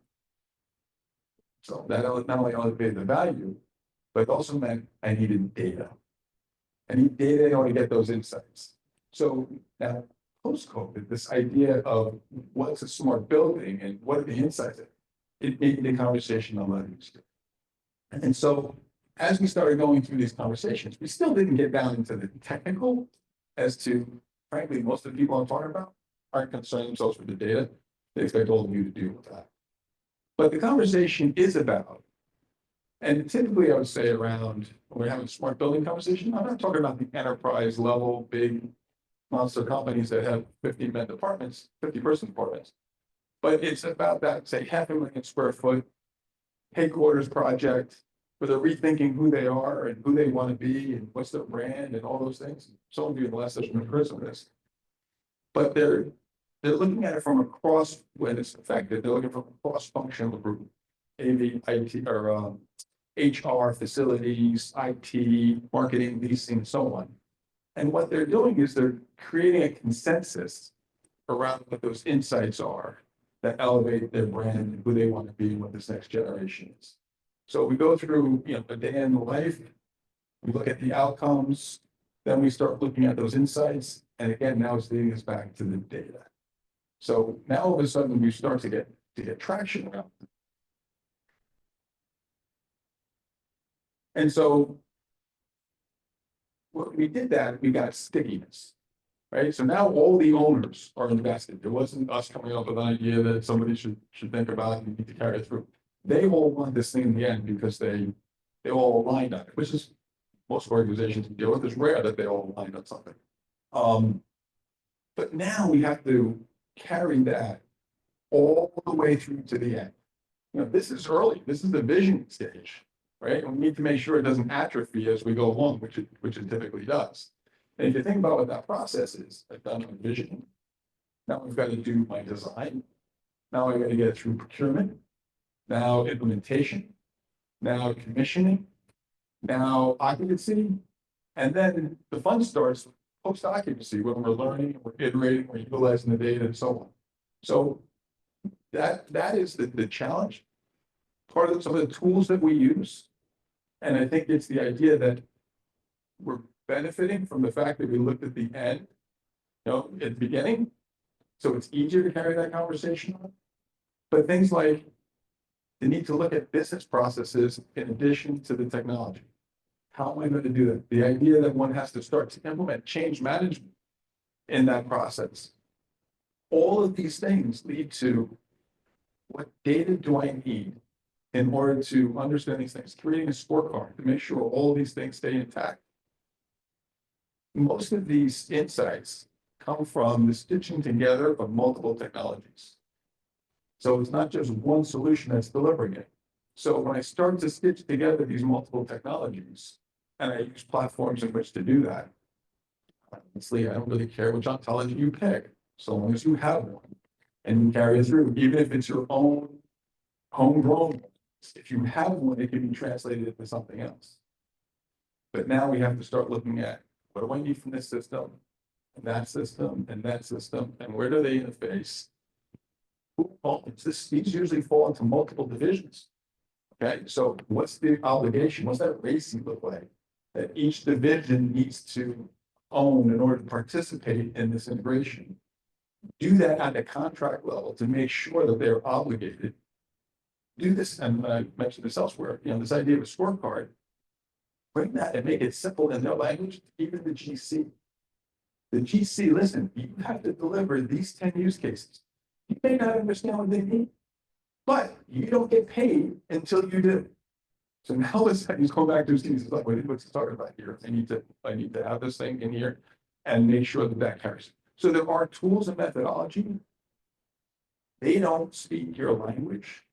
So that not only elevated the value, but it also meant I needed data. I need data in order to get those insights. So now, post-COVID, this idea of what's a smart building and what are the insights, it made the conversation a lot easier. And so as we started going through these conversations, we still didn't get down into the technical as to frankly, most of the people I'm talking about aren't concerned themselves with the data. They expect all of you to deal with that. But the conversation is about, and typically I would say around, when we're having a smart building conversation, I'm not talking about the enterprise level, big monster companies that have 50-man departments, 50-person departments. But it's about that, say, 500,000 square foot headquarters project, where they're rethinking who they are and who they want to be and what's their brand and all those things. Some of you in the last session have heard some of this. But they're looking at it from across, when it's affected, they're looking from a cross-functional group. AV, IT, or HR, facilities, IT, marketing, leasing, and so on. And what they're doing is they're creating a consensus around what those insights are that elevate their brand and who they want to be and what this next generation is. So we go through, a day in the life, we look at the outcomes, then we start looking at those insights, and again, now it's leading us back to the data. So now all of a sudden we start to get traction around it. And so when we did that, we got stickiness, right? So now all the owners are invested. It wasn't us coming up with an idea that somebody should think about and need to carry it through. They all want this thing in the end because they all aligned on it, which is most organizations deal with. It's rare that they all aligned on something. But now we have to carry that all the way through to the end. This is early. This is the vision stage, right? And we need to make sure it doesn't atrophy as we go along, which it typically does. And if you think about what that process is, I've done my vision. Now I've got to do my design. Now I got to get it through procurement. Now implementation. Now commissioning. Now occupancy. And then the fun starts post occupancy when we're learning, we're iterating, we're utilizing the data and so on. So that is the challenge. Part of some of the tools that we use. And I think it's the idea that we're benefiting from the fact that we looked at the end, at the beginning. So it's easier to carry that conversation on. But things like the need to look at business processes in addition to the technology. How am I going to do that? The idea that one has to start to implement change management in that process. All of these things lead to what data do I need in order to understand these things, creating a scorecard to make sure all of these things stay intact. Most of these insights come from the stitching together of multiple technologies. So it's not just one solution that's delivering it. So when I start to stitch together these multiple technologies, and I use platforms in which to do that, honestly, I don't really care which ontology you pick, so long as you have one and you carry it through, even if it's your own homegrown. If you have one, it can be translated into something else. But now we have to start looking at, what do I need from this system, and that system, and that system, and where do they interface? These usually fall into multiple divisions. Okay, so what's the obligation? What's that racing look like that each division needs to own in order to participate in this integration? Do that at the contract level to make sure that they're obligated. Do this, and I mentioned this elsewhere, this idea of a scorecard, bring that and make it simple in their language, even the GC. The GC, listen, you have to deliver these 10 use cases. You may not understand what they need, but you don't get paid until you do. So now he's going back to his team. He's like, what's he talking about here? I need to have this thing in here and make sure that carries. So there are tools and methodology. They don't speak your language.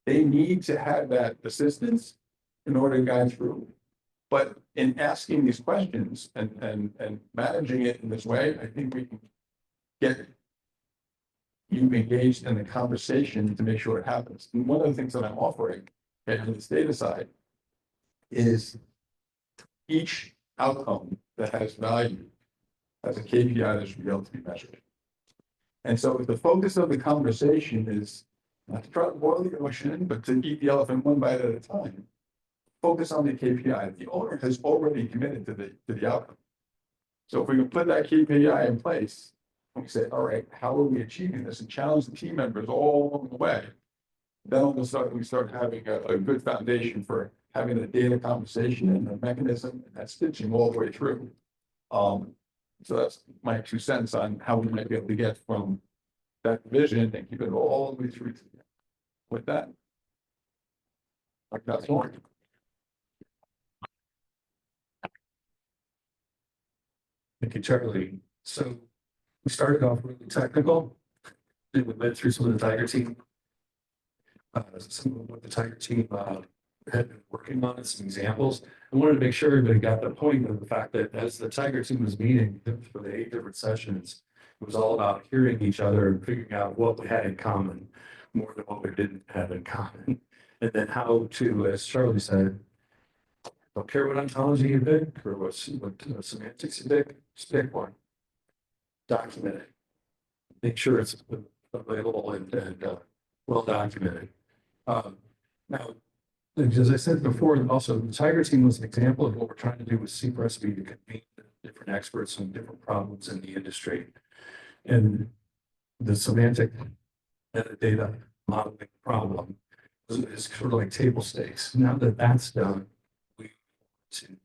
They need to have that assistance in order to guide through. But in asking these questions and managing it in this way, I think we can get you engaged in the conversation to make sure it happens. And one of the things that I'm offering on this data side is each outcome that has value has a KPI that should be able to be measured. And so if the focus of the conversation is not to try to boil the ocean, but to eat the elephant one bite at a time, focus on the KPI. The owner has already committed to the outcome. So if we can put that KPI in place, and we say, all right, how are we achieving this, and challenge the team members all along the way, then all of a sudden we start having a good foundation for having the data conversation and the mechanism and that stitching all the way through. So that's my 2 cents on how we might be able to get from that vision and keep it all the way through to the end. With that. Like that's all. Thank you, Charlie. So we started off really technical. Then we went through some of the Tiger team. Some of what the Tiger team had been working on, some examples. I wanted to make sure everybody got the point of the fact that as the Tiger team was meeting for the 8 different sessions, it was all about hearing each other and figuring out what we had in common more than what we didn't have in common. And then how to, as Charlie said, don't care what ontology you pick or what semantics you pick, just pick one. Document it. Make sure it's available and well documented. Now, as I said before, also the Tiger team was an example of what we're trying to do with CPRSB to convene different experts on different problems in the industry. And the semantic metadata modeling problem is sort of like table stakes. Now that that's done, we to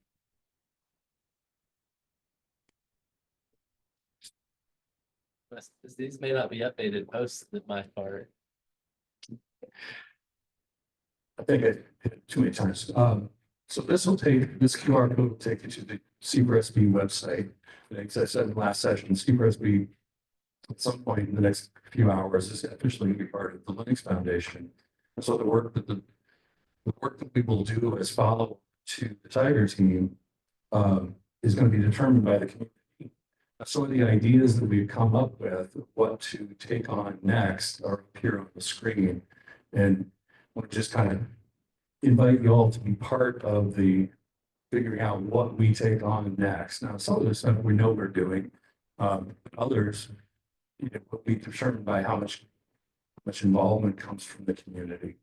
These may not be updated posts that my part. I think I hit it too many times. So this QR code will take you to the CPRSB website. And as I said in the last session, CPRSB at some point in the next few hours is officially going to be part of the Linux Foundation. And so the work that we will do as follow to the Tiger team is going to be determined by the community. Some of the ideas that we've come up with, what to take on next, are up here on the screen. And we'll just kind of invite you all to be part of the figuring out what we take on next. Now, some of the stuff we know we're doing, others, will be determined by how much involvement comes from the community.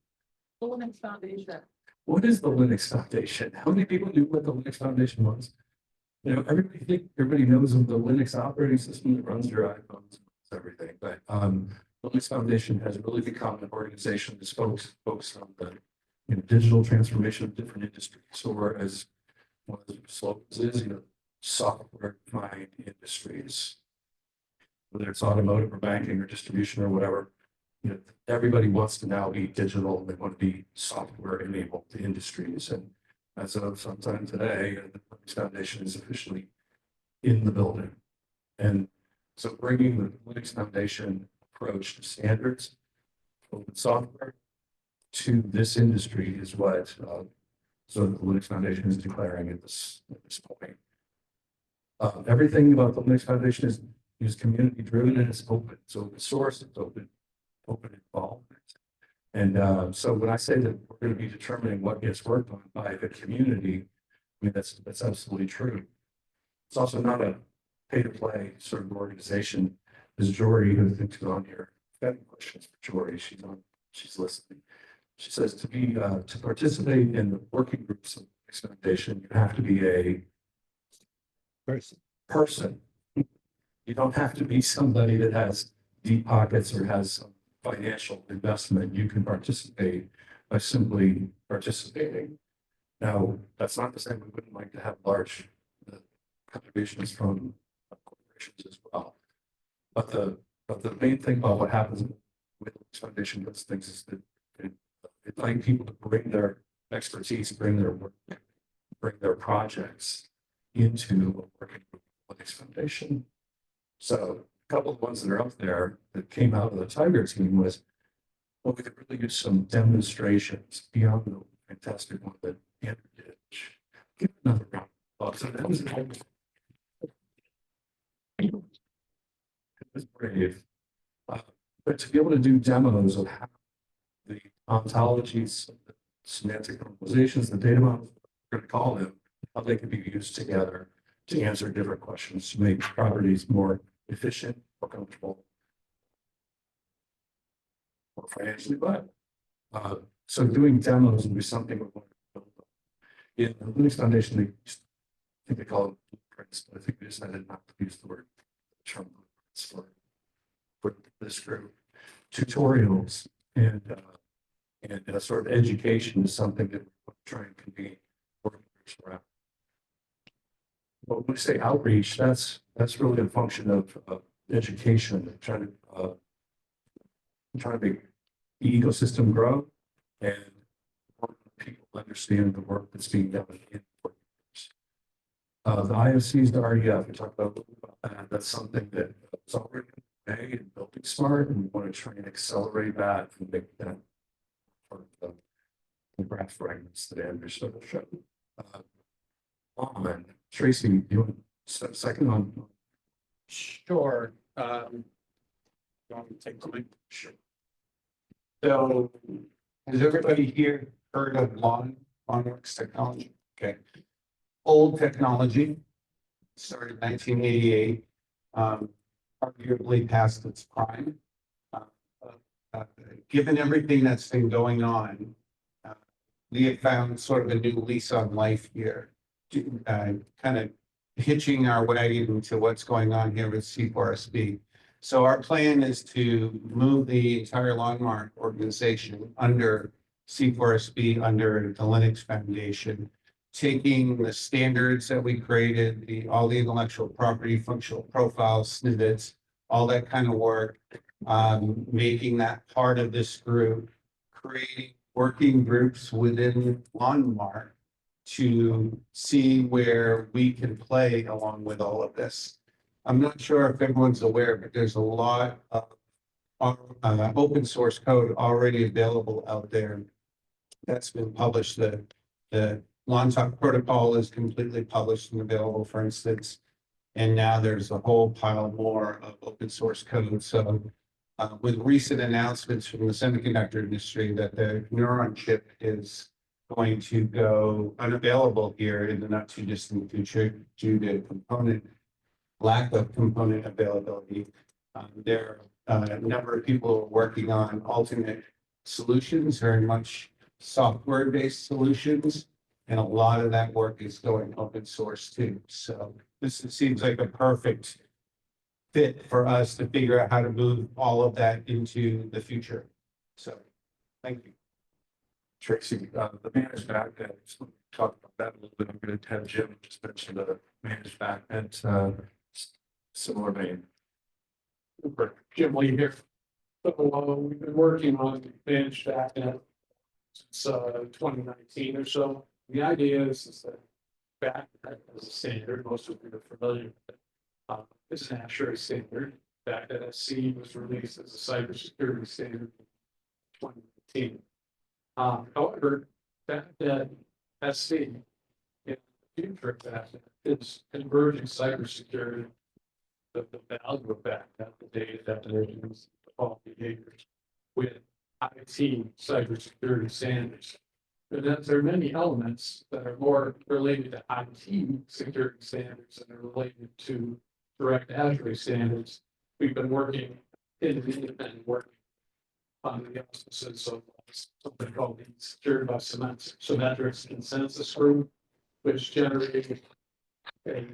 The Linux Foundation. What is the Linux Foundation? How many people knew what the Linux Foundation was? Everybody knows of the Linux operating system that runs your iPhones, everything. But the Linux Foundation has really become an organization that's focused on the digital transformation of different industries. Or as one of the slogans is, software-defined industries. Whether it's automotive or banking or distribution or whatever, everybody wants to now be digital. They want to be software-enabled industries. And as of sometime today, the Linux Foundation is officially in the building. And so bringing the Linux Foundation approach to standards, open software, to this industry is what so the Linux Foundation is declaring at this point. Everything about the Linux Foundation is community driven and it's open. It's open source, it's open involvement. And so when I say that we're going to be determining what gets worked on by the community, I mean, that's absolutely true. It's also not a pay to play sort of organization. There's Jory, who I think is on here. If you have any questions for Jory, she's listening. She says to participate in the working groups of the Linux Foundation, you have to be a person. You don't have to be somebody that has deep pockets or has some financial investment. You can participate by simply participating. Now, that's not to say we wouldn't like to have large contributions from corporations as well. But the main thing about what happens with this foundation does things is that it invite people to bring their expertise, bring their work, bring their projects into working with the Linux Foundation. So a couple of ones that are up there that came out of the Tiger team was, well, we could really use some demonstrations beyond the fantastic one that Andrew did. Give another round of applause. So that was it was brave. But to be able to do demos of how the ontologies, the semantic normalizations, the data models, we're going to call them, how they can be used together to answer different questions, to make properties more efficient, more comfortable, more financially viable. So doing demos would be something we want to build on. In the Linux Foundation, I think they call it blueprints, but I think we decided not to use the word term blueprints for this group. Tutorials and sort of education is something that we're trying to be working around. But when we say outreach, that's really a function of education, trying to make the ecosystem grow and people understand the work that's being done in. The IOCs, the REF, we talked about that. That's something that is already made and building smart, and we want to try and accelerate that and make that part of the graph fragments that Andrew sort of showed. And Tracy, you want to second on? Sure. You want me to take the lead? Sure. So, has everybody here heard of Lawnworks technology? Okay. Old technology, started 1988, arguably past its prime. Given everything that's been going on, we have found sort of a new lease on life here, kind of hitching our wagon to what's going on here with C4SB. So our plan is to move the entire Lawnmark organization under C4SB, under the Linux Foundation, taking the standards that we created, all the intellectual property, functional profiles, snippets, all that kind of work, making that part of this group, creating working groups within Lawnmark to see where we can play along with all of this. I'm not sure if everyone's aware, but there's a lot of open source code already available out there that's been published. The Lawn Talk protocol is completely published and available, for instance. And now there's a whole pile more of open source code. So with recent announcements from the semiconductor industry that the Neuron chip is going to go unavailable here in the not too distant future due to lack of component availability. There are a number of people working on alternate solutions, very much software-based solutions, and a lot of that work is going open source too. So this seems like a perfect fit for us to figure out how to move all of that into the future. So, thank you. Tracy, the managed backend, talk about that a little bit. I'm going to have Jim just mention the managed backend, similar vein. Jim Lee here. So we've been working on managed backend since 2019 or so. The idea is that backend as a standard, most of you are familiar with it. It's an Azure standard. Backend SC was released as a cybersecurity standard in 2019. However, backend SC in the future of backend is converging cybersecurity. The value of backend, the data definitions, all behaviors with IT cybersecurity standards. And that there are many elements that are more related to IT security standards and are related to direct Azure standards. We've been working in the independent work on the auspices of something called the Secured by Symmetrics Consensus Group, which generated a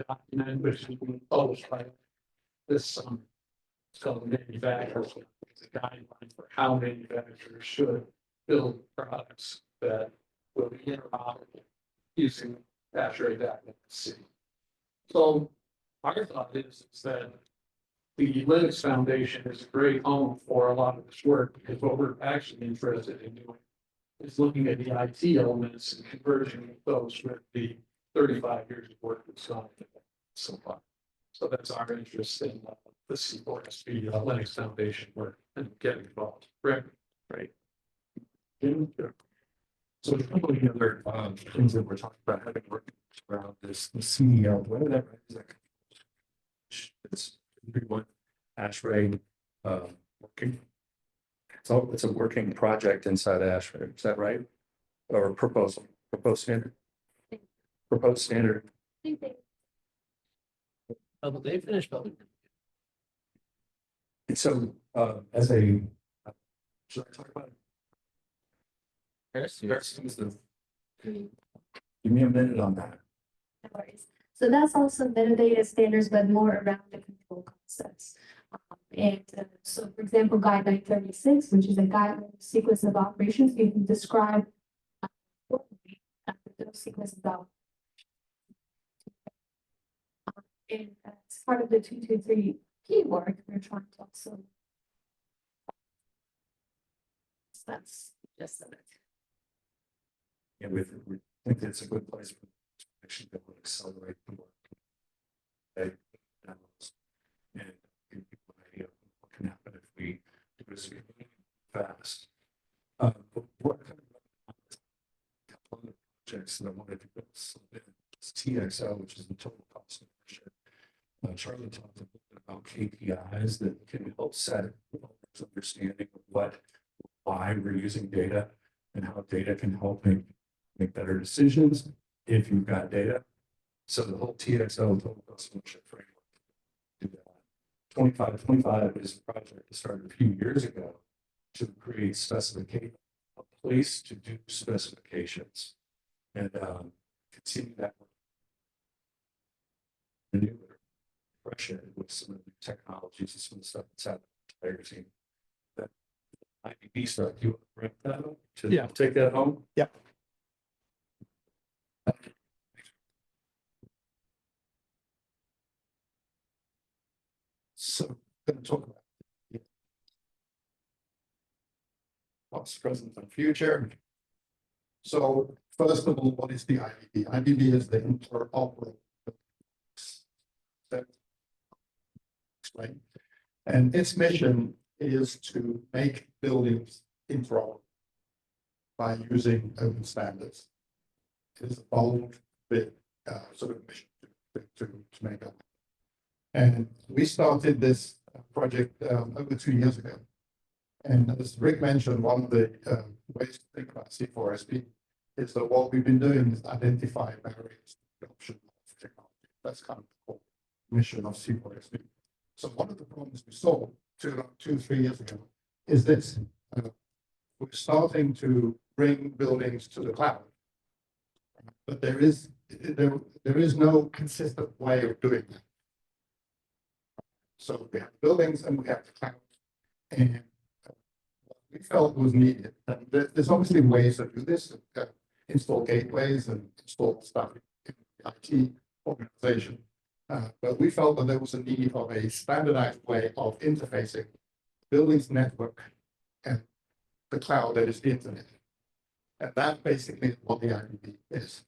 document which has been published by this summer. It's called the Manufacturers. It's a guideline for how manufacturers should build products that will be interoperable using Azure Data-C. So our thought is that the Linux Foundation is a great home for a lot of this work, because what we're actually interested in doing is looking at the IT elements and converging those with the 35 years of work that's gone into that so far. So that's our interest in the C4SB Linux Foundation work and getting involved. Right. Right. So a couple of the other things that we're talking about having worked around this, the CDL, whatever that is, like it's everyone AshRay working. So it's a working project inside AshRay, is that right? Or proposed standard? Proposed standard. Oh, but they finished building. And so as a should I talk about it? Give me a minute on that. No worries. So that's also metadata standards, but more around the control concepts. So for example, guideline 36, which is a guideline sequence of operations, you can describe those sequences of And as part of the 223P work, we're trying to also. So that's just of it. And we think it's a good place for actually be able to accelerate the work. Okay. And give people an idea of what can happen if we do this fast. But what kind of couple of projects that I wanted to go is TXO, which is the total cost of ownership. Charlie talked a little bit about KPIs that can help set understanding of why we're using data and how data can help make better decisions if you've got data. So the whole TXO, total cost of ownership framework, do that. 2525 is a project that started a few years ago to create specification, a place to do specifications, and continue that work. Renew it, refresh it with some of the technologies and some of the stuff that's happening with the player team. That IBB stuff, you want to bring that up to take that home? Yep. So, going to talk about past, present, and future. So, first of all, what is the IBB? IBB is the interoperable. Explain. And its mission is to make buildings interoperable by using open standards. It is a bold, big sort of mission to make up. And we started this project over 2 years ago. And as Rick mentioned, one of the ways to think about C4SP is that what we've been doing is identify barriers to adoption of technology. That's kind of the core mission of C4SP. So one of the problems we saw 3 years ago is this. We're starting to bring buildings to the cloud. But there is no consistent way of doing that. So we have buildings and we have the cloud. And what we felt was needed. And there's obviously ways to do this, install gateways and install stuff in the IT organization. But we felt that there was a need of a standardized way of interfacing buildings network and the cloud, that is the internet. And that basically is what the IBB is.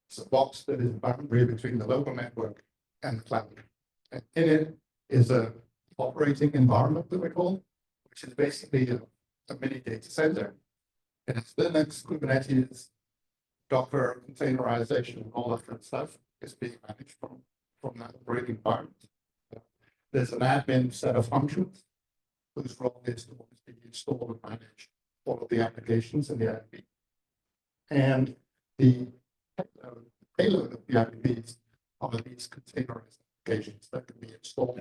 It's a box that is a boundary between the local network and the cloud. And in it is a operating environment that we call, which is basically a mini data center. And it's Linux, Kubernetes, Docker, containerization, and all that kind of stuff is being managed from that operating environment. There's an admin set of functions whose role is to install and manage all of the applications in the IBB. And the payload of the IBBs are these containerized applications that can be installed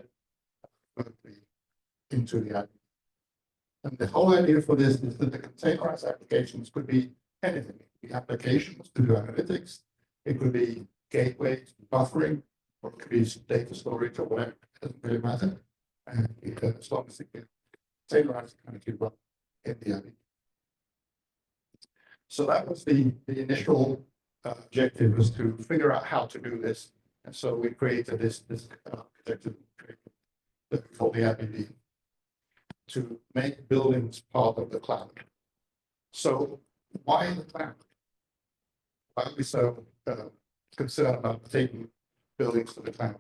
into the IBB. And the whole idea for this is that the containerized applications could be anything. It could be applications to do analytics. It could be gateways, buffering, or it could be data storage or whatever. It doesn't really matter. And as long as it can containerize, kind of keep up in the IBB. So that was the initial objective, was to figure out how to do this. And so we created this objective that we call the IBB to make buildings part of the cloud. So why the cloud? Why are we so concerned about taking buildings to the cloud?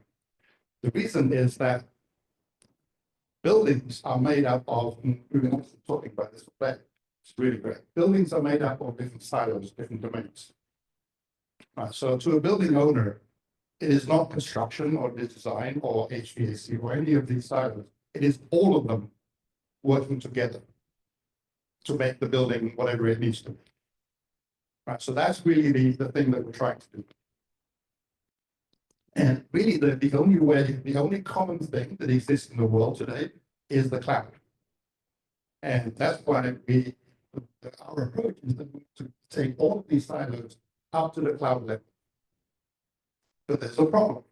The reason is that buildings are made up of, we've been also talking about this, but it's really great. Buildings are made up of different silos, different domains. So to a building owner, it is not construction or design or HVAC or any of these silos. It is all of them working together to make the building whatever it needs to be. Right, so that's really the thing that we're trying to do. And really the only way, the only common thing that exists in the world today is the cloud. And that's why our approach is to take all of these silos up to the cloud level. But there's a problem.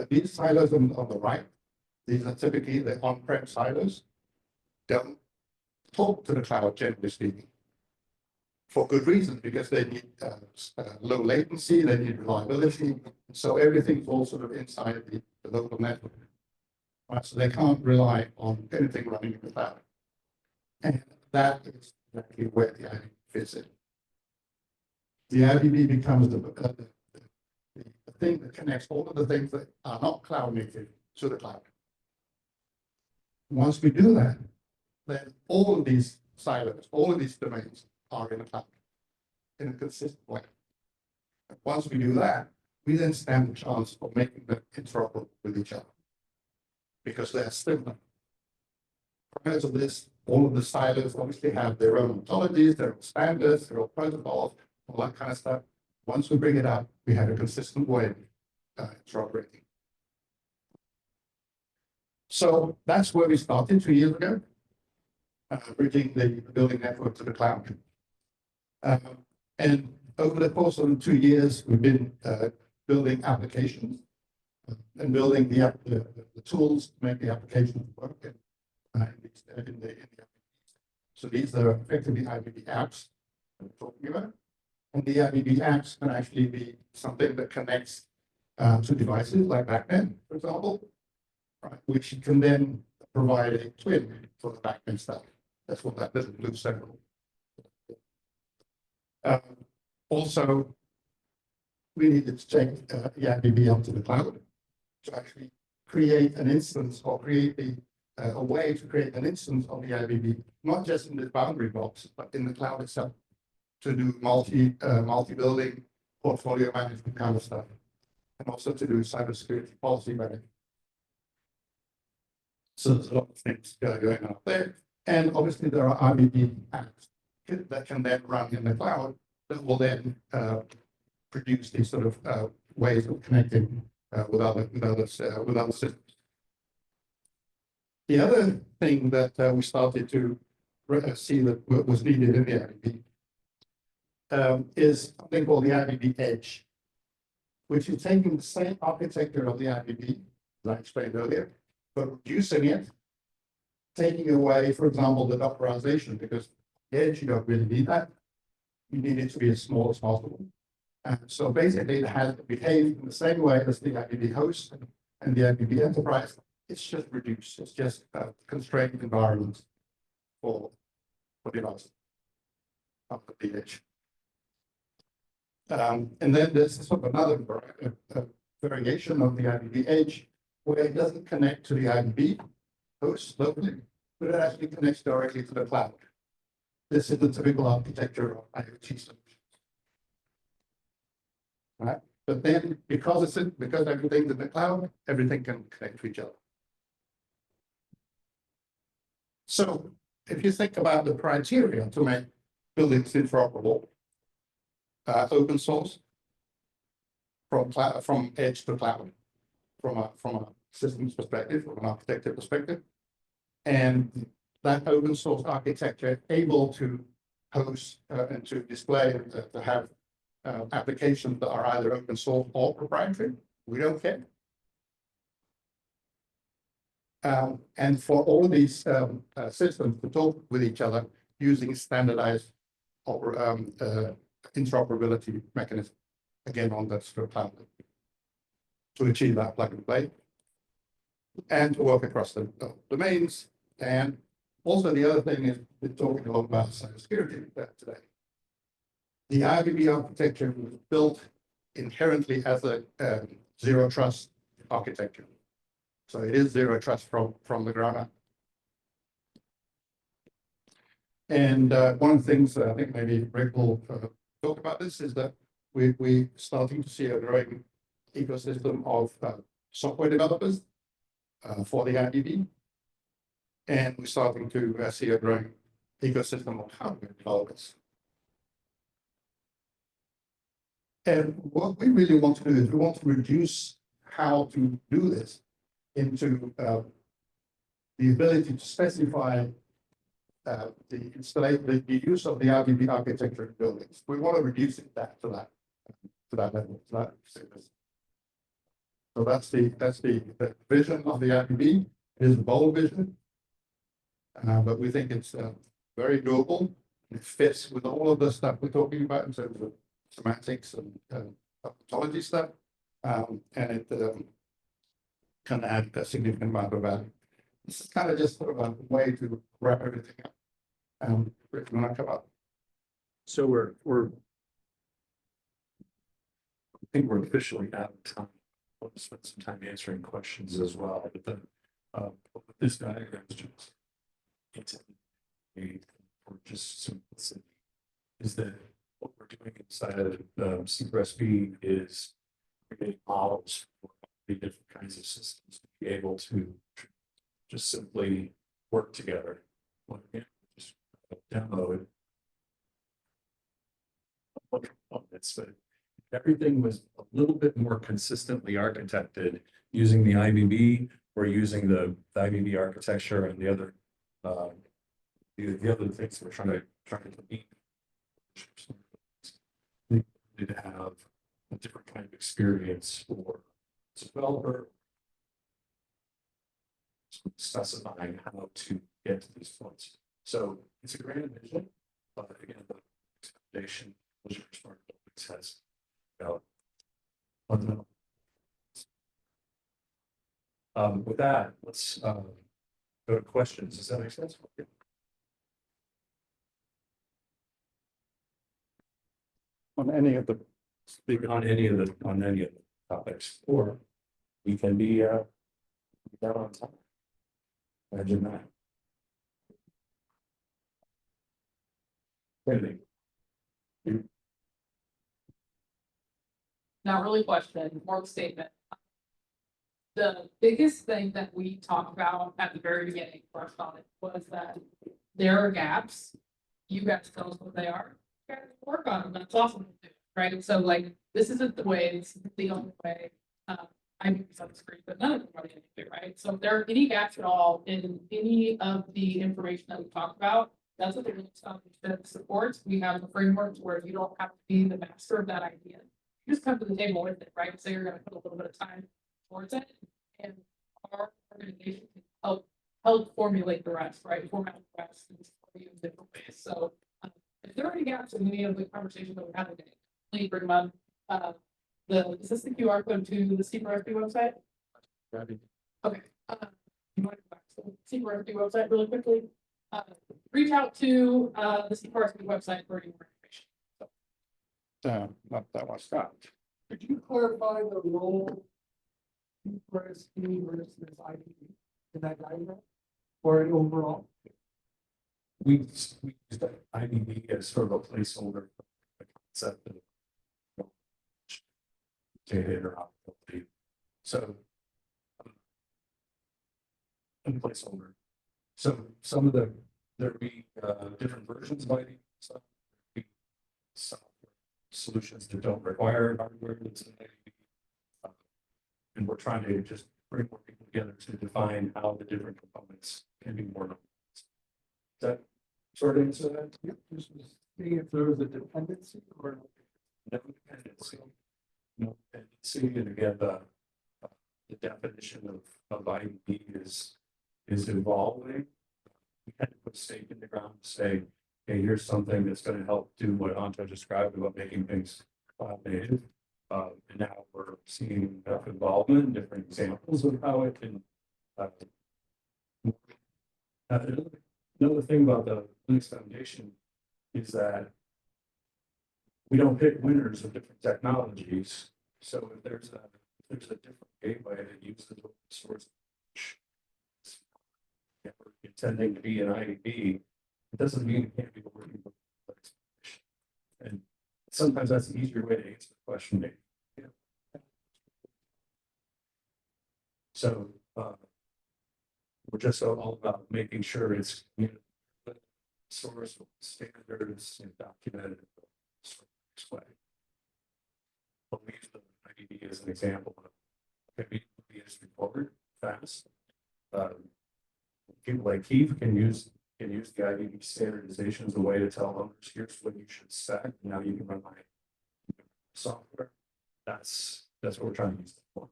These silos on the right, these are typically the on-prem silos, don't talk to the cloud, generally speaking. For good reason, because they need low latency, they need reliability, So everything's all sort of inside the local network. Right, so they can't rely on anything running in the cloud. And that is exactly where the IBB fits in. The IBB becomes the thing that connects all of the things that are not cloud native to the cloud. Once we do that, then all of these silos, all of these domains are in the cloud in a consistent way. And once we do that, we then stand the chance of making them interoperable with each other because they're similar. Prior to this, all of the silos obviously have their own ontologies, their own standards, their own protocols, all that kind of stuff. Once we bring it up, we have a consistent way of interoperating. So that's where we started 2 years ago, bridging the building network to the cloud. And over the course of 2 years, we've been building applications and building the tools to make the applications work. So these are effectively IBB apps I'm talking about. And the IBB apps can actually be something that connects to devices like backend, for example, right, which can then provide a twin for the backend stuff. That's what that little blue circle. Also, we needed to take the IBB onto the cloud to actually create an instance or create a way to create an instance of the IBB, not just in the boundary box, but in the cloud itself, to do multi-building portfolio management kind of stuff, and also to do cybersecurity policy management. So there's a lot of things going on there. And obviously there are IBB apps that can then run in the cloud that will then produce these sort of ways of connecting with other systems. The other thing that we started to see that was needed in the IBB is something called the IBB Edge, which is taking the same architecture of the IBB, as I explained earlier, but reducing it, taking away, for example, the Dockerization, because Edge, you don't really need that. You need it to be as small as possible. And so basically it has behaved in the same way as the IBB host and the IBB enterprise. It's just reduced. It's just a constrained environment for devices of the edge. And then there's sort of another variation of the IBB edge where it doesn't connect to the IBB host locally, but it actually connects directly to the cloud. This is the typical architecture of IoT solutions. Right? But then because everything's in the cloud, everything can connect to each other. So if you think about the criteria to make buildings interoperable, open source, from edge to cloud, from a systems perspective, from an architecture perspective, and that open source architecture able to host and to display and to have applications that are either open source or proprietary. We don't care. And for all these systems to talk with each other using standardized interoperability mechanism, again on that sort of cloud, to achieve that plug and play, and to work across the domains. And also the other thing is we're talking a lot about cybersecurity today. The IBB architecture was built inherently as a zero trust architecture. So it is zero trust from the ground up. And one of the things that I think maybe Rick will talk about this is that we're starting to see a growing ecosystem of software developers for the IBB. And we're starting to see a growing ecosystem of hardware developers. And what we really want to do is we want to reduce how to do this into the ability to specify the use of the IBB architecture in buildings. We want to reduce it back to that level. So that's the vision of the IBB. It is a bold vision, but we think it's very doable. It fits with all of the stuff we're talking about in terms of semantics and ontology stuff. And it kind of add a significant amount of value. This is kind of just sort of a way to wrap everything up. Rick, you want to come up? So I think we're officially out of time. We'll spend some time answering questions as well, but then, what this diagram is just. It's for just simplicity, is that what we're doing inside of CRSP is creating models for the different kinds of systems to be able to just simply work together. Well, again, just demo it. Components, but everything was a little bit more consistently architected using the IBB or using the IBB architecture and the other the other things we're trying to meet. We need to have a different kind of experience for the developer, specifying how to get to these points. So it's a grand vision, but again, the foundation which has fundamental. With that, let's go to questions. Does that make sense? On any of the topics, or we can be down on time. Imagine that. Anything? Not really question, more statement. The biggest thing that we talked about at the very beginning, first on it, was that there are gaps. You guys tell us what they are. You guys work on them. That's awesome to do, right? So like, this isn't the way, this isn't the only way. I'm on the screen, but none of them are the only way, right? So if there are any gaps at all in any of the information that we talked about, that's what the Realcomm Foundation supports. We have the frameworks where you don't have to be the master of that idea. You just come to the table with it, right? So you're gonna put a little bit of time towards it, and our organization can help formulate the rest, right? Format the rest in different ways. So if there are any gaps in any of the conversations that we had today, please bring them up. Is this the QR code to the CRSP website? Okay. You want to go back to the CRSP website really quickly? Reach out to the CRSP website for any more information. That was stopped. Could you clarify the role? Versus versus IBB in that diagram? Or overall? We use the IBB as sort of a placeholder for the concept of data interoperability. So a placeholder. So some of there'll be different versions of IBB stuff. There'll be software solutions that don't require hardware that's in IBB. And we're trying to just bring more people together to define how the different components can be more. Does that sort of answer that? Yep, just seeing if there was a dependency or. No dependency. No dependency, and again, the definition of IBB is evolving. We had to put stake in the ground to say, hey, here's something that's going to help do what Anto described about making things cloud-native. And now we're seeing enough involvement, different examples of how it can. Another thing about the Linux Foundation is that we don't pick winners of different technologies. So if there's a different gateway that uses open source, we're intending to be an IDB, it doesn't mean it can't be working with Linux Foundation. And sometimes that's an easier way to answer the question. Maybe. So we're just all about making sure it's source standards and documented in the way. I'll use the IDB as an example of be straightforward, fast. People like Keith can use the IDB standardization as a way to tell others, here's what you should set. Now you can run my software. That's what we're trying to use it for.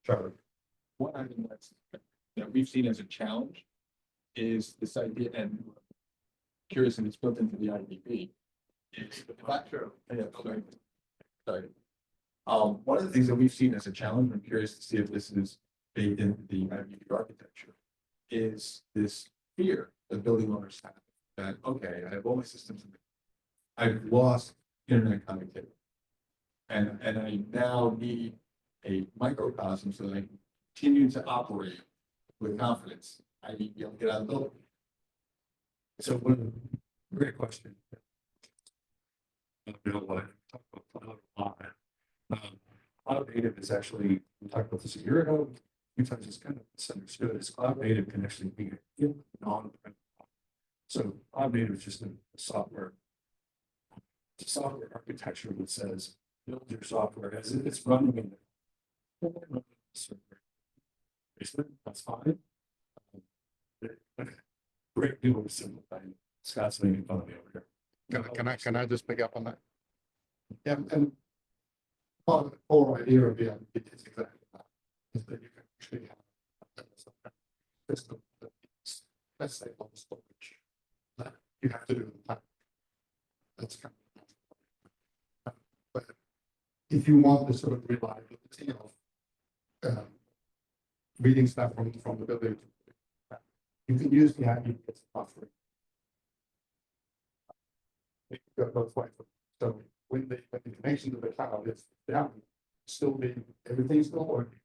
Charlie. One item that we've seen as a challenge is this idea, and curious, and it's built into the IBB, True. Yeah, sorry. One of the things that we've seen as a challenge, I'm curious to see if this is baked into the IBP architecture, is this fear that building owners have that, okay, I have all my systems, I've lost internet connectivity. And I now need a microcosm so that I can continue to operate with confidence. I need to be able to get out of the building. So one great question. You know what? Talk about cloud a lot. Cloud native is actually, we talked about this a year ago. Sometimes it's kind of misunderstood. Is cloud native can actually be non-prem. So cloud native is just a software. It's a software architecture that says build your software as if it's running in the server. That's fine. Great deal of simplifying. Scott's making fun of me over here. Can I just pick up on that? Yeah, and part of the core idea of the it is exactly that, is that you can actually have a system that is, let's say, on storage, that you have to do the plan. That's kind of, but if you want the sort of reliability of reading stuff from the building, you can use the IBcon offering. It goes both ways. So when the connection to the cloud is down, still be everything's still working.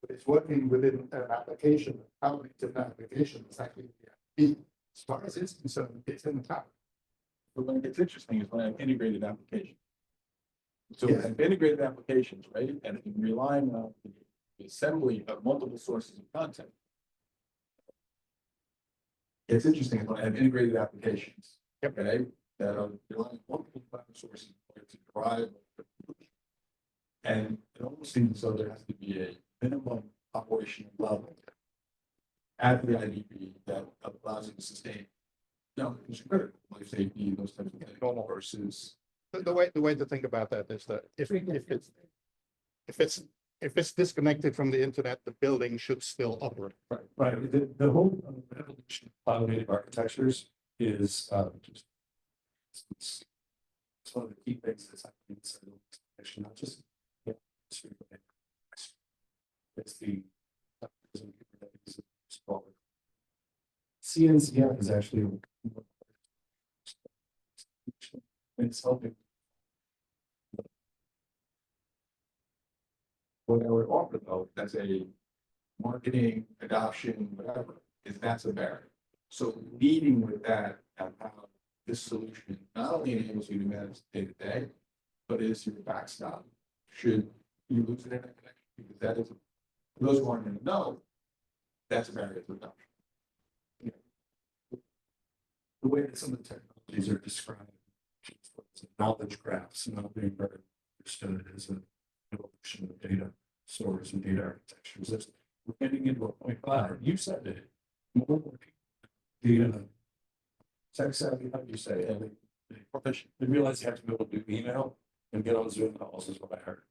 But it's working within an application, how it's an application is actually as far as it's concerned, it's in the cloud. But what gets interesting is when I have integrated applications. So Yeah. I have integrated applications, right? And I'm relying on the assembly of multiple sources of content. It's interesting when I have integrated applications, okay, that are relying on multiple cloud sources to drive. And it almost seems as though there has to be a minimum operational level at the IDP that allows it to sustain. No, it's critical, life safety, those types of things, versus. The way to think about that is that if it's disconnected from the internet, the building should still operate. Right. The whole evolution of cloud native architectures is just it's one of the key things that's happening inside the organization, not just it's the CNCF is actually it's helping. What I would offer though, as a marketing, adoption, whatever, is that's a barrier. So leading with that and how this solution not only enables you to manage day to day, but is your backstop. Should you lose an internet connection? Because that is, for those who aren't going to know, that's a barrier to adoption. The way that some of the technologies are described, knowledge graphs, not being very understood as an evolution of data stores and data architectures. We're getting into a point. You said it. More and more people, the tech savvy, how do you say it? They realize you have to be able to do email and get on Zoom calls is what I heard.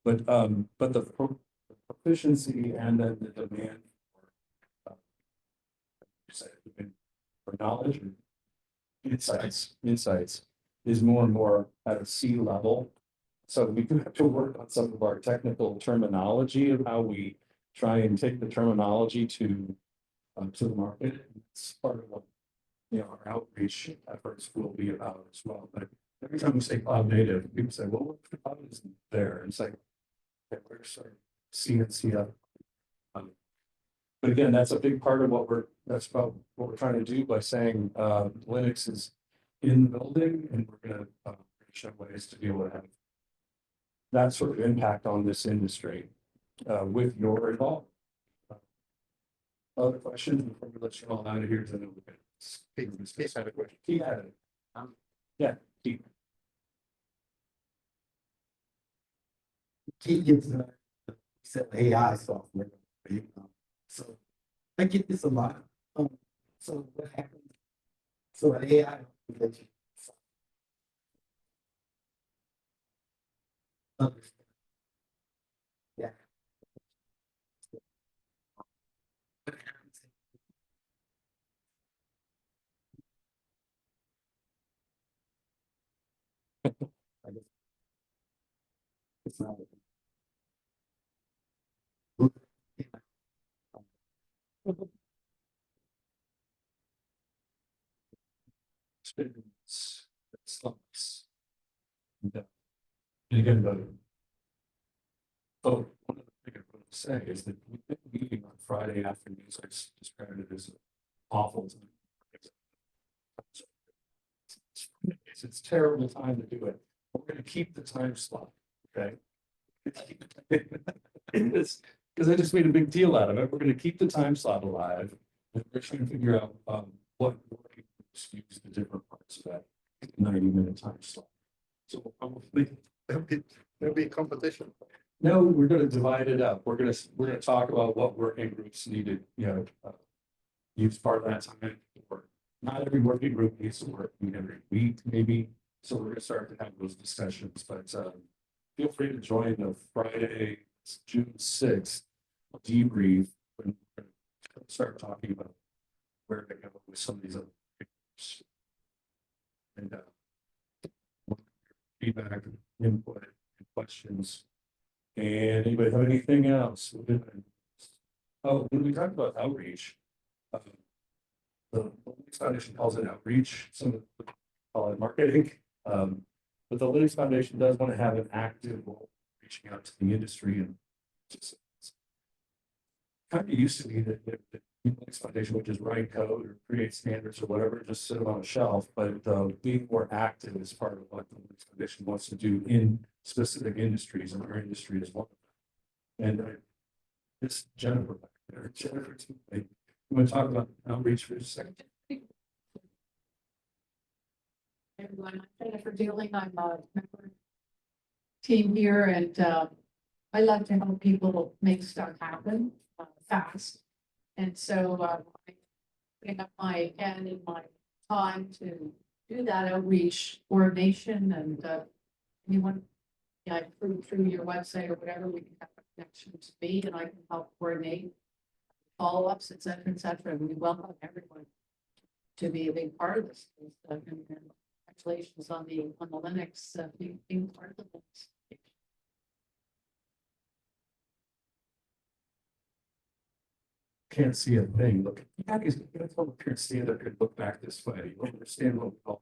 But the proficiency and then the demand for knowledge and insights is more and more at a C level. So we do have to work on some of our technical terminology of how we try and take the terminology to the market. It's part of what our outreach efforts will be about as well. But every time we say cloud native, people say, "Well, what if the cloud isn't there?" And it's like, okay, where's our CNCF? But again, that's a big part of that's about what we're trying to do by saying Linux is in the building, and we're going to show ways to be able to have that sort of impact on this industry with your involvement. Other questions before we let you all out of here? Because I know we've got Keith had a question. Keith had it. Yeah, Keith. Keith gives AI software. So I get this a lot. So what happens? So an AI application. Yeah. It's not. It's slots. And again, one other thing I want to say is that we've been meeting on Friday afternoons, I described it as awful. It's a terrible time to do it. We're gonna keep the time slot, okay? Because I just made a big deal out of it. We're gonna keep the time slot alive. And we're trying to figure out what working groups use the different parts of that 90-minute time slot. So we'll probably There'll be competition. no, we're gonna divide it up. We're gonna talk about what working groups needed, use part of that time for. Not every working group needs to work every week, maybe. So we're gonna start to have those discussions, but feel free to join the Friday, it's June 6th debrief when we're gonna start talking about where to go with some of these other groups. And feedback, input, and questions. And anybody have anything else? Oh, when we talk about outreach, the Linux Foundation calls it outreach, some of the call it marketing. But the Linux Foundation does want to have an active role reaching out to the industry and just kind of used to be that the Linux Foundation would just write code or create standards or whatever, just sit them on a shelf, but being more active is part of what the Linux Foundation wants to do in specific industries, and our industry is one of them. And it's Jennifer back there. Jennifer, you want to talk about outreach for a second? Everyone, I'm Jennifer Dealing, I'm a member team here, and I love to help people make stuff happen fast. And so I bring up my hand and my time to do that outreach coordination, and anyone, through your website or whatever, we can have a connection to me, and I can help coordinate follow-ups, et cetera, and we welcome everyone to be a big part of this. And congratulations on the Linux being part of the Linux. Can't see a thing. Look, you guys come up here and stand up here and look back this way. You don't understand what we call.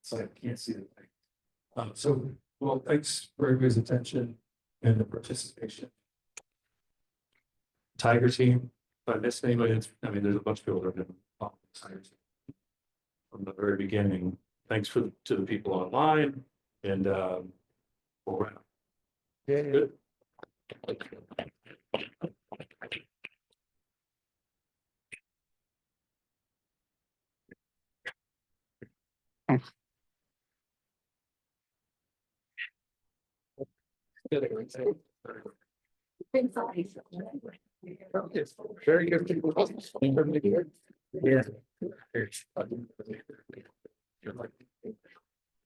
So I can't see the thing. So, well, thanks for everybody's attention and the participation. Tiger team, if I missed anybody, there's a bunch of people that have been on the Tiger team from the very beginning. Thanks to the people online, and we'll wrap. Good. Very good. Yeah.